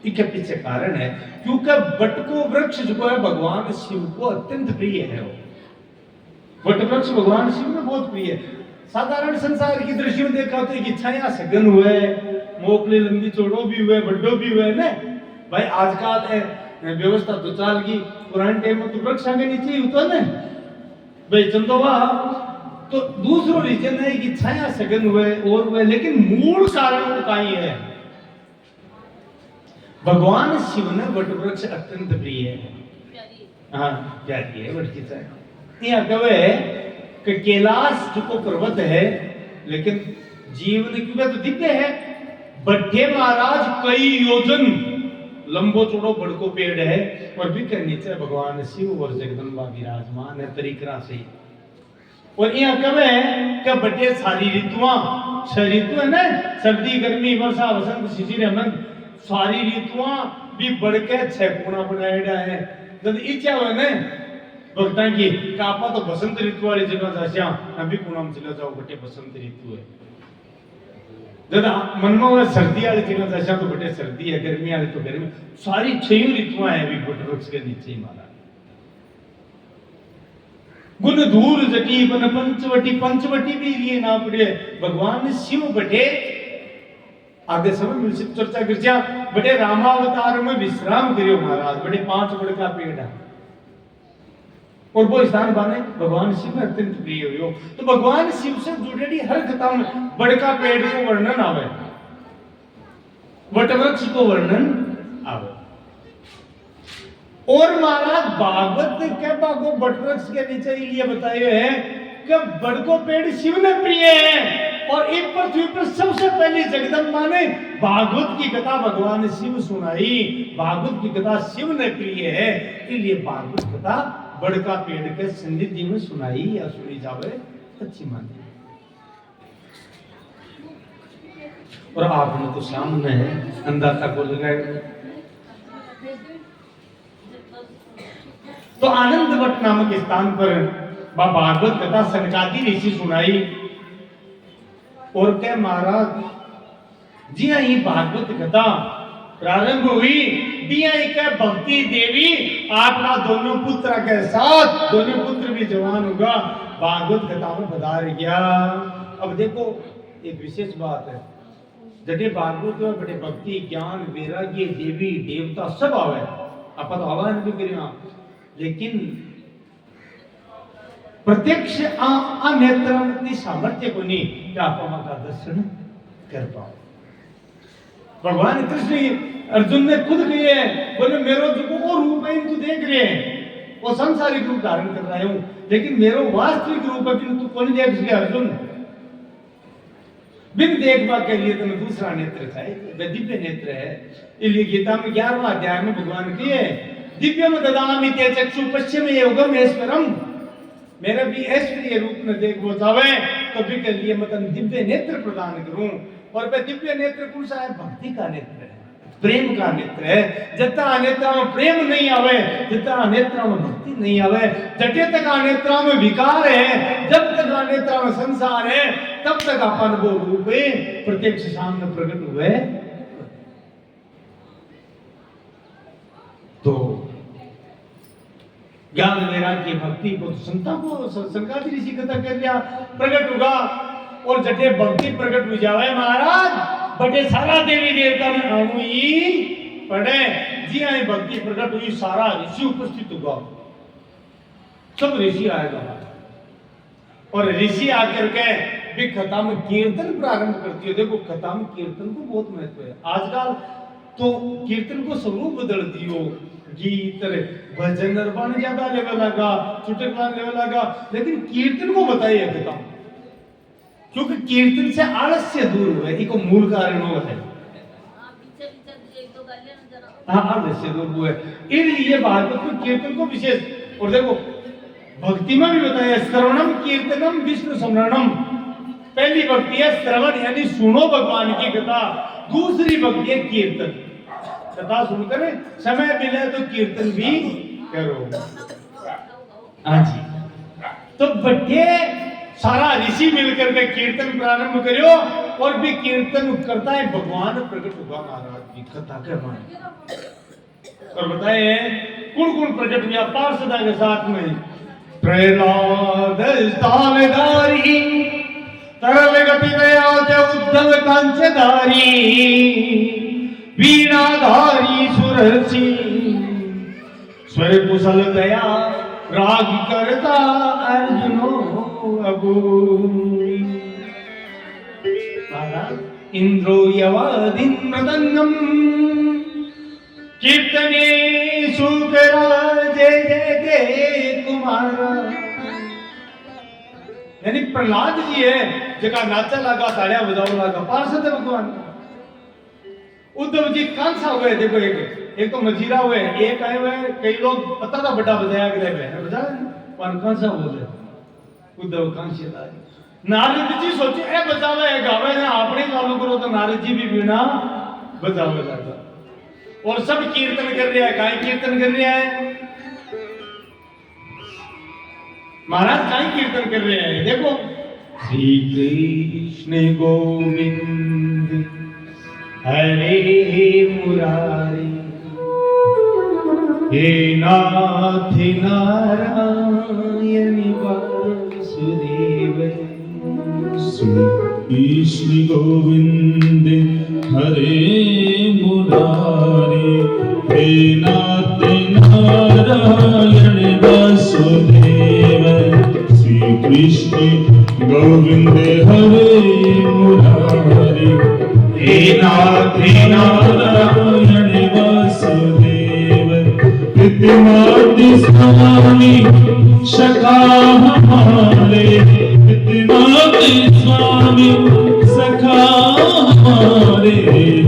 [SPEAKER 1] इसके पीछे कारण है क्योंकि बट को वृक्ष जो है भगवान शिव को अत्यंत प्रिय है। वट वृक्ष भगवान शिव ने बहुत प्रिय है। साधारण संसार की दृष्टि में देखा तो एक इच्छाएं सघन हुए, मोकले लंबी चौड़ो भी हुए, बड्डो भी हुए ना भाई। आजकल व्यवस्था तो चाल की, पुराने टाइम में तो वृक्ष के नीचे ही होता ना भाई चंदोवा। तो दूसरो रीजन है कि इच्छाएं सघन हुए और हुए, लेकिन मूल कारण वो का ही है। भगवान शिव ने वट वृक्ष अत्यंत प्रिय है। हाँ प्यारी है वट की छाया। यहाँ कहे कि कैलाश जो पर्वत है, लेकिन जीवन क्योंकि तो दिव्य है। बट्टे महाराज कई योजन लंबो चौड़ो बड़को पेड़ है, और भी के नीचे भगवान शिव और जगदम्बा विराजमान है परिक्रमा से। और यहाँ कहे कि बट्टे सारी ऋतुआं, छह ऋतु है ना, सर्दी गर्मी वर्षा वसंत शिशिर हेमंत, सारी ऋतुआं भी बढ़ के 6 कोना बनाया है। जब इच्छा हो ना भक्तां की कापा तो बसंत ऋतु वाली जगह जास्या अभी कोना में चले जाओ, बटे बसंत ऋतु है। जब मन में सर्दी वाली जगह जास्या तो बटे सर्दी है, गर्मी वाली तो गर्मी, सारी 6 ऋतुआं है भी वट वृक्ष के नीचे ही मारा। गुण धूल जटी बन पंचवटी, पंचवटी भी लिए ना पड़े भगवान शिव बटे। आगे समय मिल चर्चा कर बड़े रामावतार में विश्राम करियो महाराज, बड़े 5 बड़ का पेड़ है, और वो स्थान बने भगवान शिव में अत्यंत प्रिय हो। तो भगवान शिव से जुड़ेली हर कथा में बड़ का पेड़ को वर्णन आवे, वट वृक्ष को वर्णन आवे। और महाराज भागवत के बागो वट वृक्ष के नीचे लिए बताए हैं कि बड़ को पेड़ शिव ने प्रिय है, और एक पृथ्वी पर सबसे पहले जगदम्बा ने भागवत की कथा भगवान शिव सुनाई। भागवत की कथा शिव ने प्रिय है, इसलिए भागवत कथा बड़का पेड़ के सन्निधि में सुनाई या सुनी जावे अच्छी मानी। और आपने तो सामने अंदाजा को लगाया। तो आनंदवट नामक स्थान पर भागवत कथा सनकादि ऋषि सुनाई, और क्या महाराज जी ही भागवत कथा प्रारंभ हुई, दिया एक भक्ति देवी आपका दोनों पुत्र के साथ, दोनों पुत्र भी जवान होगा, भागवत कथा में बता गया। अब देखो एक विशेष बात है, जटे भागवत में बड़े भक्ति ज्ञान वैराग्य देवी देवता सब आवे, आप तो आवाहन भी करिए, लेकिन प्रत्यक्ष अनेत्र सामर्थ्य को नहीं कि आप का दर्शन कर पाओ। भगवान कृष्ण अर्जुन ने खुद कहे, बोले मेरो जो वो रूप है तू देख रहे हैं, वो सांसारिक रूप धारण कर रहा हूं, लेकिन मेरो वास्तविक रूप है तू कौन देख सके अर्जुन। बिन देखवा के लिए तुम्हें दूसरा नेत्र चाहिए, दिव्य नेत्र है। इसलिए गीता में 11वां अध्याय में भगवान किए दिव्यम ददामि ते चक्षु पश्चिम योगम ऐश्वरम, मेरे भी ऐश्वर्य रूप में देख वो चाहे तो भी के लिए मतलब दिव्य नेत्र प्रदान करूं। और वह दिव्य नेत्र कौन सा है? भक्ति का नेत्र है, प्रेम का नेत्र है। जितना नेत्रा में प्रेम नहीं आवे, जितना नेत्रा में भक्ति नहीं आवे, जटे तक नेत्रा में विकार है, जब तक नेत्रा में संसार है, तब तक अपन वो रूप प्रत्यक्ष सामने प्रकट हुए। तो ज्ञान वैराग्य भक्ति को संतों को सनकादि ऋषि कथा कर लिया प्रकट होगा, और जटे भक्ति प्रकट हो जावे महाराज, बटे सारा देवी देवता ने आमुई पढ़े जी आई भक्ति प्रकट हुई, सारा ऋषि उपस्थित होगा, सब ऋषि आएगा। और ऋषि आकर के भी कथा में कीर्तन प्रारंभ करती है। देखो कथा में कीर्तन को बहुत महत्व है। आजकल तो कीर्तन को स्वरूप बदल दियो, गीत भजन बन ज्यादा लेवल लगा, चुटकला लेवल लगा, लेकिन कीर्तन को बताइए कथा, क्योंकि कीर्तन से आलस्य दूर हुआ है, इसको मूल कारण वो है। हाँ आलस्य दूर हुआ है, इसलिए भागवत में कीर्तन को विशेष। और देखो भक्ति में भी बताया श्रवणम कीर्तनम विष्णु स्मरणम। पहली भक्ति है श्रवण यानी सुनो भगवान की कथा, दूसरी भक्ति है कीर्तन, कथा सुनकर समय मिले तो कीर्तन भी करो। हाँ जी, तो बच्चे सारा ऋषि मिलकर के कीर्तन प्रारंभ करो, और भी कीर्तन करता है भगवान प्रकट होगा महाराज की कथा के मान। और बताए कौन कौन प्रकट हुआ पार्षदा के साथ में, प्रहलाद स्थानधारी तरल गति दयाचे उद्धव कांचधारी वीणाधारी सुरसी स्वर कुशल दया राग करता अर्जुनो अबू इंद्रो यवादिन मृदंगम कीर्तने सुकरा जय जय जय कुमारा। यानी प्रहलाद जी है जगह नाचा लगा ताड़िया बजाओ लगा पार्षद है भगवान। उद्धव जी कांसा हुए देखो एक तो मजीरा हुए एक आए हुए कई लोग पता था बड़ा बजाया गया है बजा पर कांसा बोले उद्धव कांसी नारद जी सोचे ए बजावे है गावे ना अपने चालू करो तो नारद जी भी बिना बजावे लगा और सब कीर्तन कर रहा है। काई कीर्तन कर रहा है महाराज काई कीर्तन कर रहे हैं देखो श्री कृष्ण गोविंद हरे मुरारी हे नाथ नारायण वासुदेव।
[SPEAKER 2] कृष्ण गोविंद हरे मुरारी हे नाथ नारायण वासुदेव। श्री कृष्ण गोविंद हरे मुरारी हे नाथ नारायण वासुदेव। पितृमातृ स्वामी सखा हमारे पितृमातृ स्वामी सखा हमारे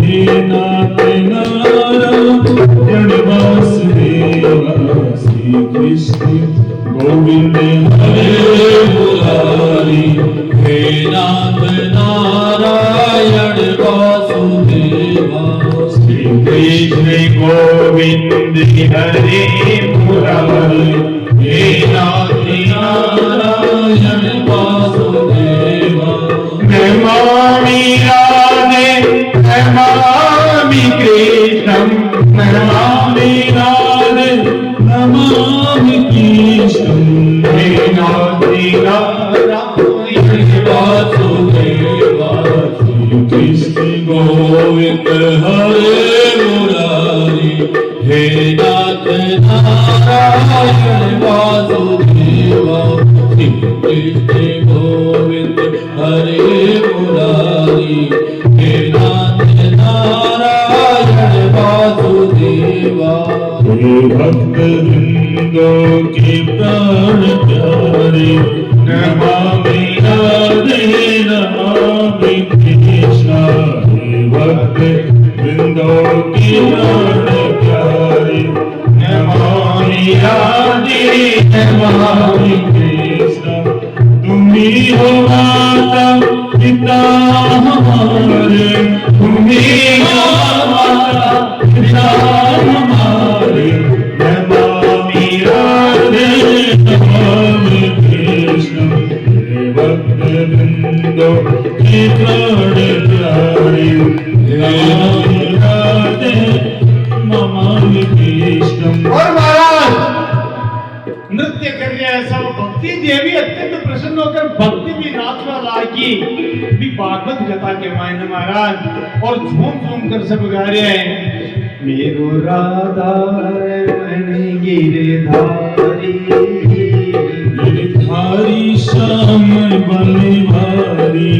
[SPEAKER 2] हे नाथ नारायण वासुदेव। श्री कृष्ण गोविंद हरे मुरारी हे नाथ नारायण वासुदेव। श्री कृष्ण गोविंद हरे मुरारी हे नाथ नारायण वासुदेव। नमामि राधे नमामि कृष्णं नमामि राधे नमामि कृष्णं हे नाथ नारायण वासुदेव। श्री कृष्ण गोविंद हरे मुरारी हे नाथ नारायण वासुदेव। श्री कृष्ण गोविंद हरे मुरारी हे नाथ नारायण वासुदेव। हे भक्त वृंदों के प्राण प्यारे नमामि राधे नमामि कृष्णा। हे भक्त वृंदों के प्राण प्यारे नमामि राधे नमामि कृष्णा। तुम्ही हो माता पिता हमारे तुम्ही हो माता पिता हमारे नमामि राधे नमामि कृष्ण। हे भक्त वृंदो के प्राण प्यारे नमामि राधे नमामि कृष्ण।
[SPEAKER 1] और महाराज नृत्य कर रहे हैं सब भक्ति देवी अत्यंत प्रसन्न होकर भक्ति भी नाचना लागी भी भागवत कथा के मायने महाराज और झूम झूम कर सब गा रहे हैं। मेरो राधा मन गिरधारी
[SPEAKER 2] गिरधारी श्याम बलिहारी।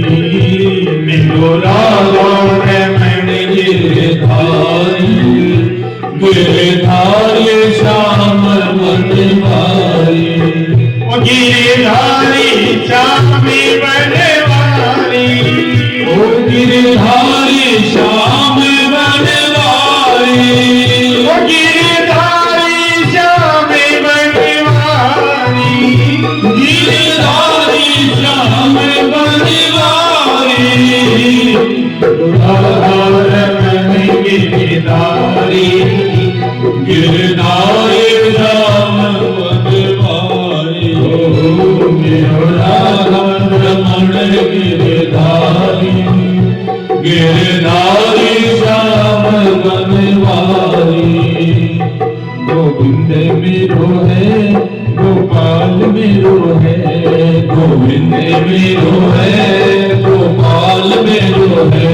[SPEAKER 2] मेरो राधा मन गिरधारी गिरधारी श्याम बलिहारी।
[SPEAKER 1] ओ गिरधारी श्याम बनवारी
[SPEAKER 2] ओ गिरधारी श्याम बनवारी।
[SPEAKER 1] ओ गिरधारी श्याम बनवारी
[SPEAKER 2] गिरधारी श्याम बनवारी। गोविंद मेरो है, गोपाल मेरो है,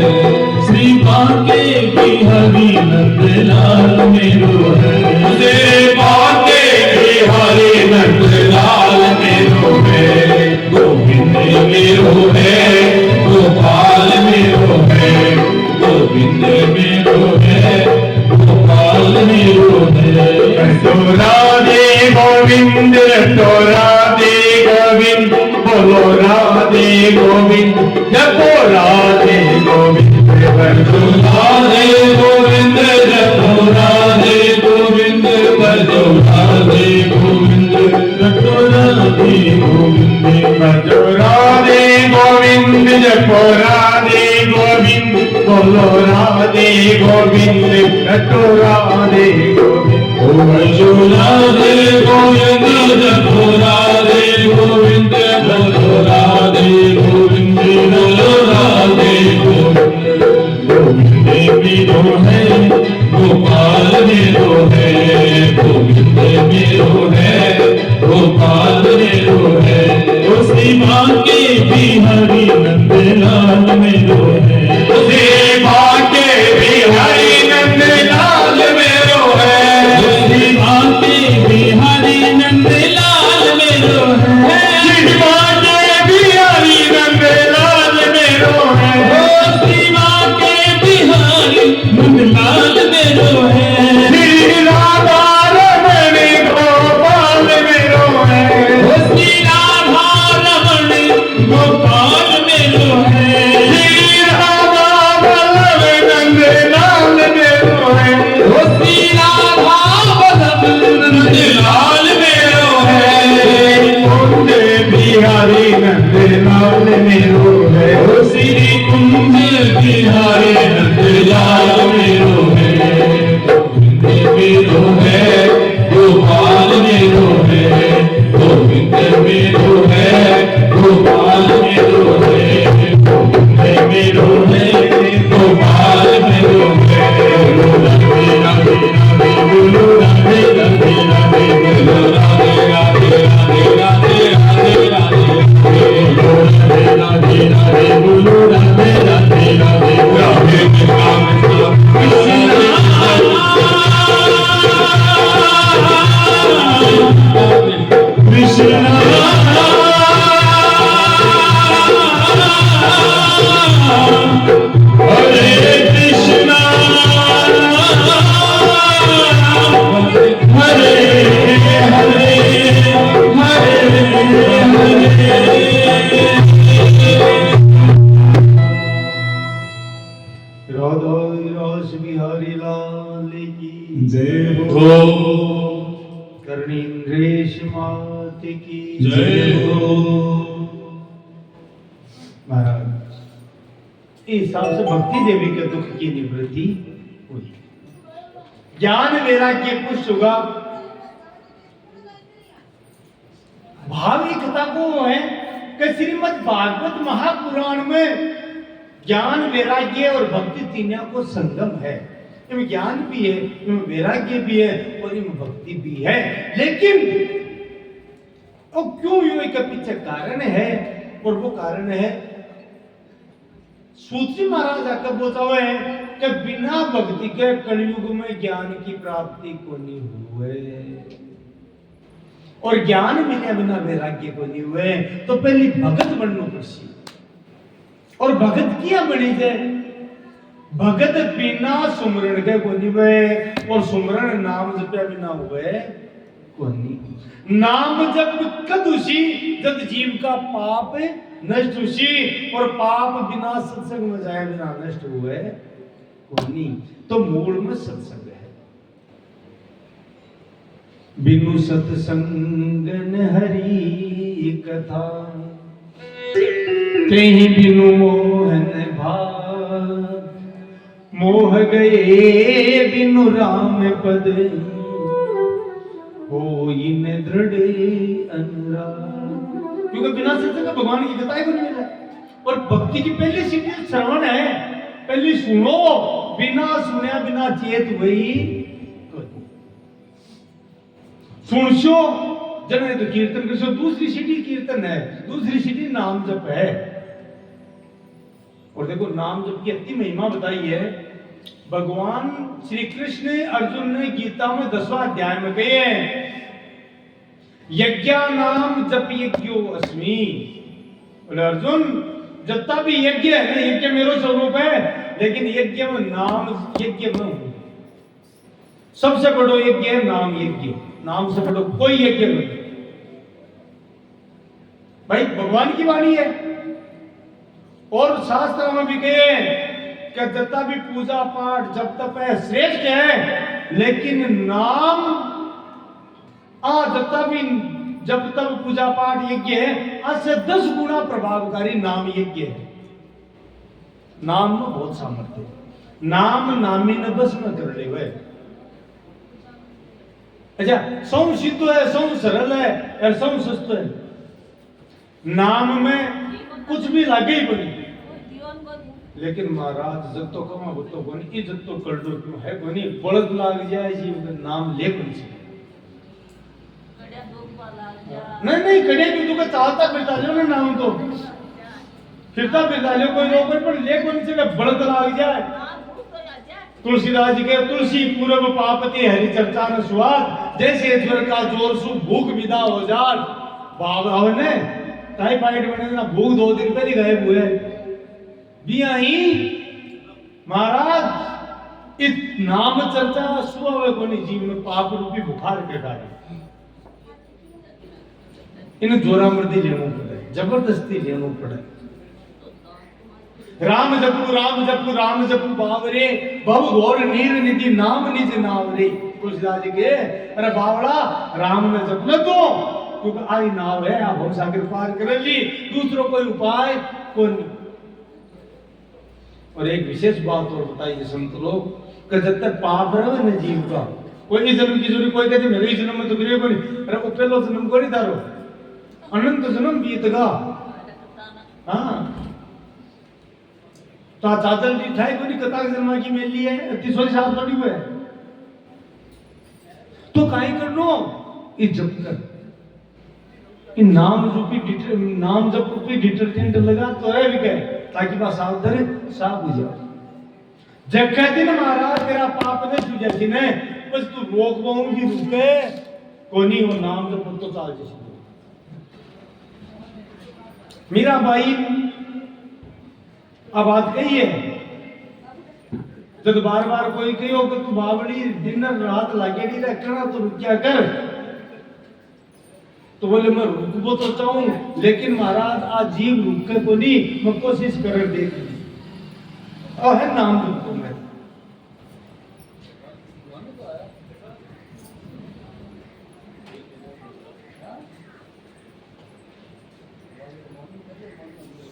[SPEAKER 2] श्री बांके बिहारी नंदलाल मेरो है,
[SPEAKER 3] श्री बांके बिहारी नंदलाल मेरो है,
[SPEAKER 2] गोविंद मेरो है, गोपाल मेरो है, गोविंद मेरो है, गोपाल मेरो है।
[SPEAKER 3] तो राधे गोविंद, तो राधे गोविंद, बोलो राधे गोविंद, जपो राधे गोविंद, भजो
[SPEAKER 2] राधे गोविंद जपो राधे गोविंद, भजो राधे गोविंद, जपो राधे गोविंद,
[SPEAKER 3] भजो राधे गोविंद, जपो राधे गोविंद, बोलो राधे गोविंद, भजो राधे गोविंद,
[SPEAKER 2] भजो राधे गोविंद, जपो राधे गोविंद, भजो राधे गोविंद, भजो राधे गोविंद। गोविंद मेरो है, गोपाल मेरो है, गोविंद मेरो है, गोपाल मेरो है, श्री बांके बिहारी नंदलाल मेरो है,
[SPEAKER 3] श्री बांके बिहारी नंदलाल मेरो है,
[SPEAKER 2] श्री बांके बिहारी नंदलाल मेरो है,
[SPEAKER 3] श्री बांके बिहारी नंदलाल मेरो है,
[SPEAKER 2] श्री बांके बिहारी नंदलाल मेरो है,
[SPEAKER 3] श्री राधा रमण गोपाल मेरो है,
[SPEAKER 2] श्री राधा रमण गोपाल मेरो है,
[SPEAKER 3] श्री राधा वल्लभ नंदलाल मेरो है,
[SPEAKER 2] श्री राधा वल्लभ नंदलाल मेरो है,
[SPEAKER 3] कुंज बिहारी नंदलाल मेरो है,
[SPEAKER 2] श्री कुंज बिहारी नंदलाल मेरो है, गोविंद मेरो है, गोपाल मेरो है, गोविंद मेरो है, गोपाल मेरो है, गोविंद मेरो है, गोपाल मेरो है, बोलो राधे राधे राधे, बोलो राधे राधे राधे, बोलो राधे राधे राधे, बोलो राधे राधे राधे, राधे कृष्ण हरे कृष्णा हरे हरे
[SPEAKER 1] राधा रस बिहारी लाल की
[SPEAKER 2] जय हो,
[SPEAKER 1] कर्णेन्द्रेश मात की
[SPEAKER 2] जय हो।
[SPEAKER 1] महाराज इस हिसाब से भक्ति देवी के दुख की निवृत्ति हुई, ज्ञान वैराग्य पुष्ट होगा। भावी कथा को है कि श्रीमद् भागवत महापुराण में ज्ञान वैराग्य और भक्ति तीनों को संगम है। इनमें ज्ञान भी है, इनमें वैराग्य भी है और इनमें भक्ति भी है। लेकिन वो क्यों यूं एक पीछे कारण है, और वो कारण है सूत्री महाराज आकर बोलता हुआ है कि बिना भक्ति के कलयुग में ज्ञान की प्राप्ति को नहीं हुए, और ज्ञान मिले बिना वैराग्य को नहीं हुए। तो पहले भगत बनना पड़सी, और भगत किया बनी जाए, भगत बिना सुमरण के को नहीं हुए, और सुमरण नाम जपे बिना हुए को नहीं। नाम जप कदुसी जब जीव का पाप नष्ट हुसी, और पाप बिना सत्संग में जाए बिना नष्ट हुए को नहीं। तो मूल में सत्संग है। बिनु सत्संग न हरि कथा, कहीं बिनु मोहन भाव, मोह गए बिनु राम पद, हो इन दृढ़ अनुराग। क्योंकि बिना सत्संग भगवान की कथा ही को नहीं मिला। और भक्ति की पहली सीढ़ी श्रवण है, पहले सुनो, बिना सुने बिना चेत हुई सुनसो जने तो कीर्तन कर सो, दूसरी सीढ़ी कीर्तन है, दूसरी सीढ़ी नाम जप है। और देखो नाम जप की इतनी महिमा बताई है, भगवान श्री कृष्ण ने अर्जुन ने गीता में 10वां अध्याय में कहे हैं, यज्ञा नाम जप यज्ञो अस्मि। बोले अर्जुन जितना भी यज्ञ है ना, यज्ञ मेरा स्वरूप है, लेकिन यज्ञ में नाम यज्ञ में हूं। सबसे बड़ो यज्ञ है नाम यज्ञ, नाम से बड़ो कोई यज्ञ नहीं। भाई भगवान की वाणी है। और शास्त्र में भी कहे कि जितना भी पूजा पाठ जब तक है श्रेष्ठ है, लेकिन नाम जितना भी जब तक पूजा पाठ यज्ञ है, आज से 10 गुना प्रभावकारी नाम यज्ञ है। नाम में बहुत सामर्थ्य है, नाम नामी न बस न कर ले हुए। अच्छा, सौ सिद्ध है, सौ सरल है और सौ सस्त है। नाम में कुछ भी लागे ही बनी, लेकिन महाराज जब तो कमा तो बनी, इज्जत तो कर दो क्यों है बनी, बड़द लाग जाए जी नाम ले बन से। नहीं कड़े भी तू का चालता फिरता लो ना नाम तो फिरता फिरता लो, कोई रोक पर ले बन से बड़द लाग जाए। तुलसीदास जी के तुलसी पूर्व पापति हरि चर्चा न स्वाद, जैसे ईश्वर का जोर सु भूख विदा हो जाए। बाबा ने टाइफाइड बने ना, भूख 2 दिन पे ही गायब हुए बिया ही। महाराज इत नाम चर्चा सुअवे कोनी जीव में पाप रूपी बुखार के कारण इन जोरा मर्दी लेनो पड़े, जबरदस्ती लेनो पड़े। राम जपू बावरे, बहु घोर नीर निधि नाम निज नावरे। तुलसीदास जी के अरे बावड़ा राम ने जप ले तो, क्योंकि आई नाव है, आप भवसागर पार कर ली, दूसरों कोई उपाय को नहीं। और एक विशेष बात और बताइए संत लोग, कि जब तक पाप रहे न जीव का, कोई इस जन्म की जरूरी, कोई कहते मेरे ही जन्म में तो गिरे को नहीं, अरे वो पहला जन्म को नहीं तारो, अनंत जन्म बीतगा। हाँ तो चादर की ठाई को नहीं, कतार जन्म की मेल ली है, 30 साल थोड़ी हुए तो काई कर लो, ये जप कर, इन नाम जप रूपी डिटर्जेंट लगा तो है भी कहे, ताकि बात साफ धरे, साफ हो जाए। जब कहते ना महाराज तेरा पाप ने तुझे जिने, बस तू रोक पाऊंगी रुके कोनी हो, नाम जप तो चाल जैसे। मीरा बाई अब बात कही है, जब बार बार कोई कहो कि तू बावड़ी दिन रात लागेड़ी रखना तो क्या कर, तो बोले मैं रुकबो तो चाहूं, लेकिन महाराज आज जीव रुक के को नहीं, मैं कोशिश कर देख और है नाम रुको मैं।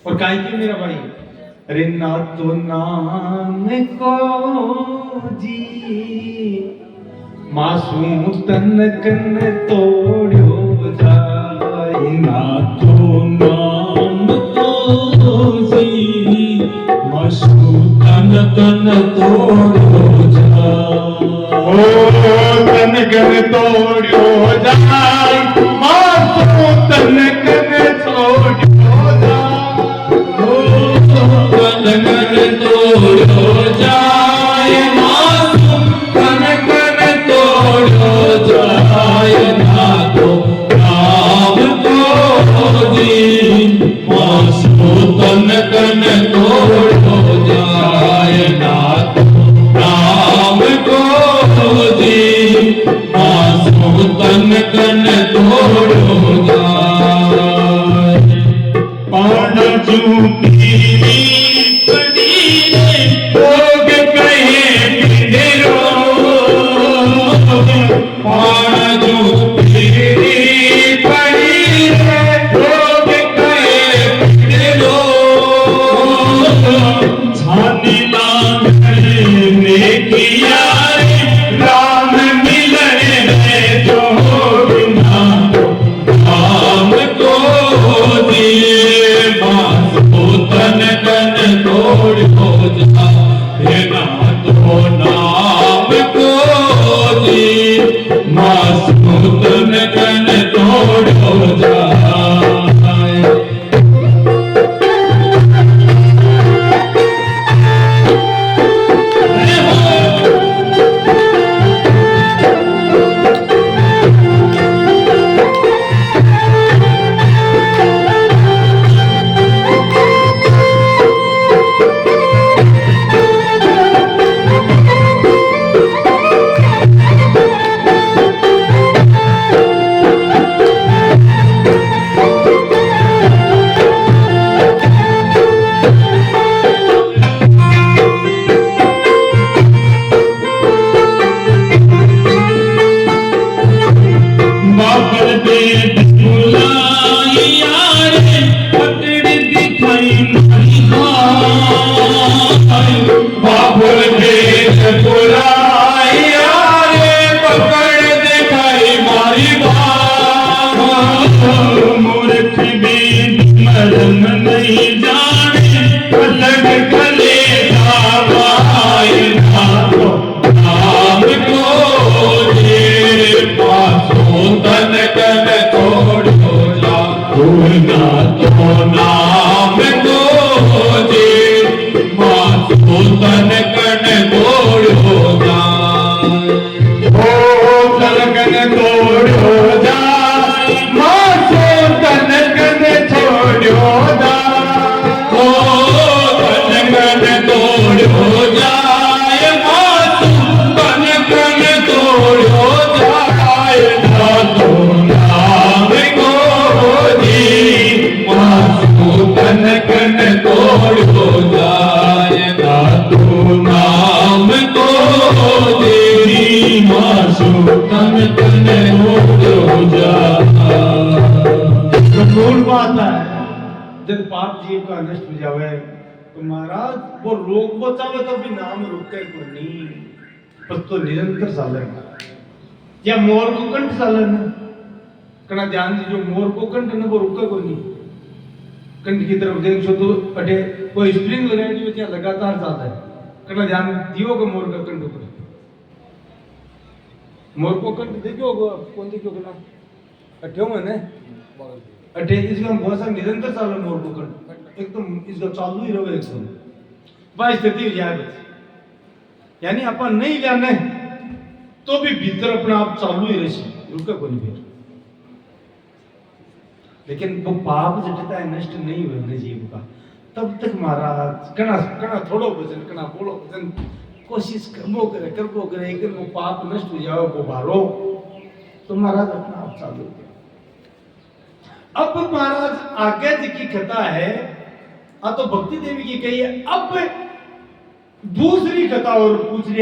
[SPEAKER 1] और काय की मेरा भाई, अरे ना तो नाम को जी मासूम तन कन तोड़ो जाए,
[SPEAKER 2] ना तो नाम को जी मासूम तन कन तोड़ो जाए।
[SPEAKER 3] ओ तन कन तोड़ो जाए, मासूम तन कन तोड़ो जाए।
[SPEAKER 2] कन कन तोड़ो जाए, मासूम कन कन तोड़ो जाए। ना तो नाम को जी मासूम कन कन तोड़ो जाए, ना तो नाम को जी मासूम कन कन तोड़ो जाए।
[SPEAKER 3] पान चूकी लोग कहे बिंदरो,
[SPEAKER 2] पान चूकी लोग कहे बिंदरो,
[SPEAKER 3] छानी लाल ने किया राम मिलने जो बिना
[SPEAKER 2] राम को दिए मासूम तन कन नहीं जाने अलग गले जावाए नाम को जे पासो तन कन छोड़ो जा ना तो नाम को जे पासो तन कन छोड़ो जा
[SPEAKER 3] ओ तनकन तोड़ो जा मासो तनकन छोड़ो जा
[SPEAKER 2] ओ तनकन तोड़ो जाए मासू तनकन तोड़ो जाए ना तो नाम को जी मासू तनकन तोड़ो जाए ना तो नाम को जी मासू तनकन तोड़ो जाए।
[SPEAKER 1] तो मूल बात है जब पाप जीव का नष्ट हो जावे तो महाराज वो रोग बचावे तो भी नाम रुके को नहीं बस तो निरंतर सालन या मोर को कंठ सालन कना ध्यान दीजिए मोर को कंठ न वो रुके को नहीं कंठ की तरफ देखो तो अटे कोई स्प्रिंग लगाई दी हो लगातार जाता है कना ध्यान दियो को मोर का कंठ ऊपर मोर को कंठ देखो कौन देखो कना अठे मैंने अटे इसका बहुत सा निरंतर चालू मोर को कंठ एकदम इसका चालू ही रहे एकदम वह स्थिति हो जाए यानी अपन नहीं जाने तो भी भीतर अपना आप चालू ही रही रुका कोई फिर लेकिन वो पाप जटता है नष्ट नहीं हुए जीव का तब तक महाराज कना कना थोड़ो भजन कना बोलो भजन कोशिश करबो करे एक दिन वो पाप नष्ट हो जाओ वो भारो तो महाराज अपना आप चालू अब महाराज आगे की कथा है तो भक्ति देवी की कही है अब दूसरी कथा और पूछ रही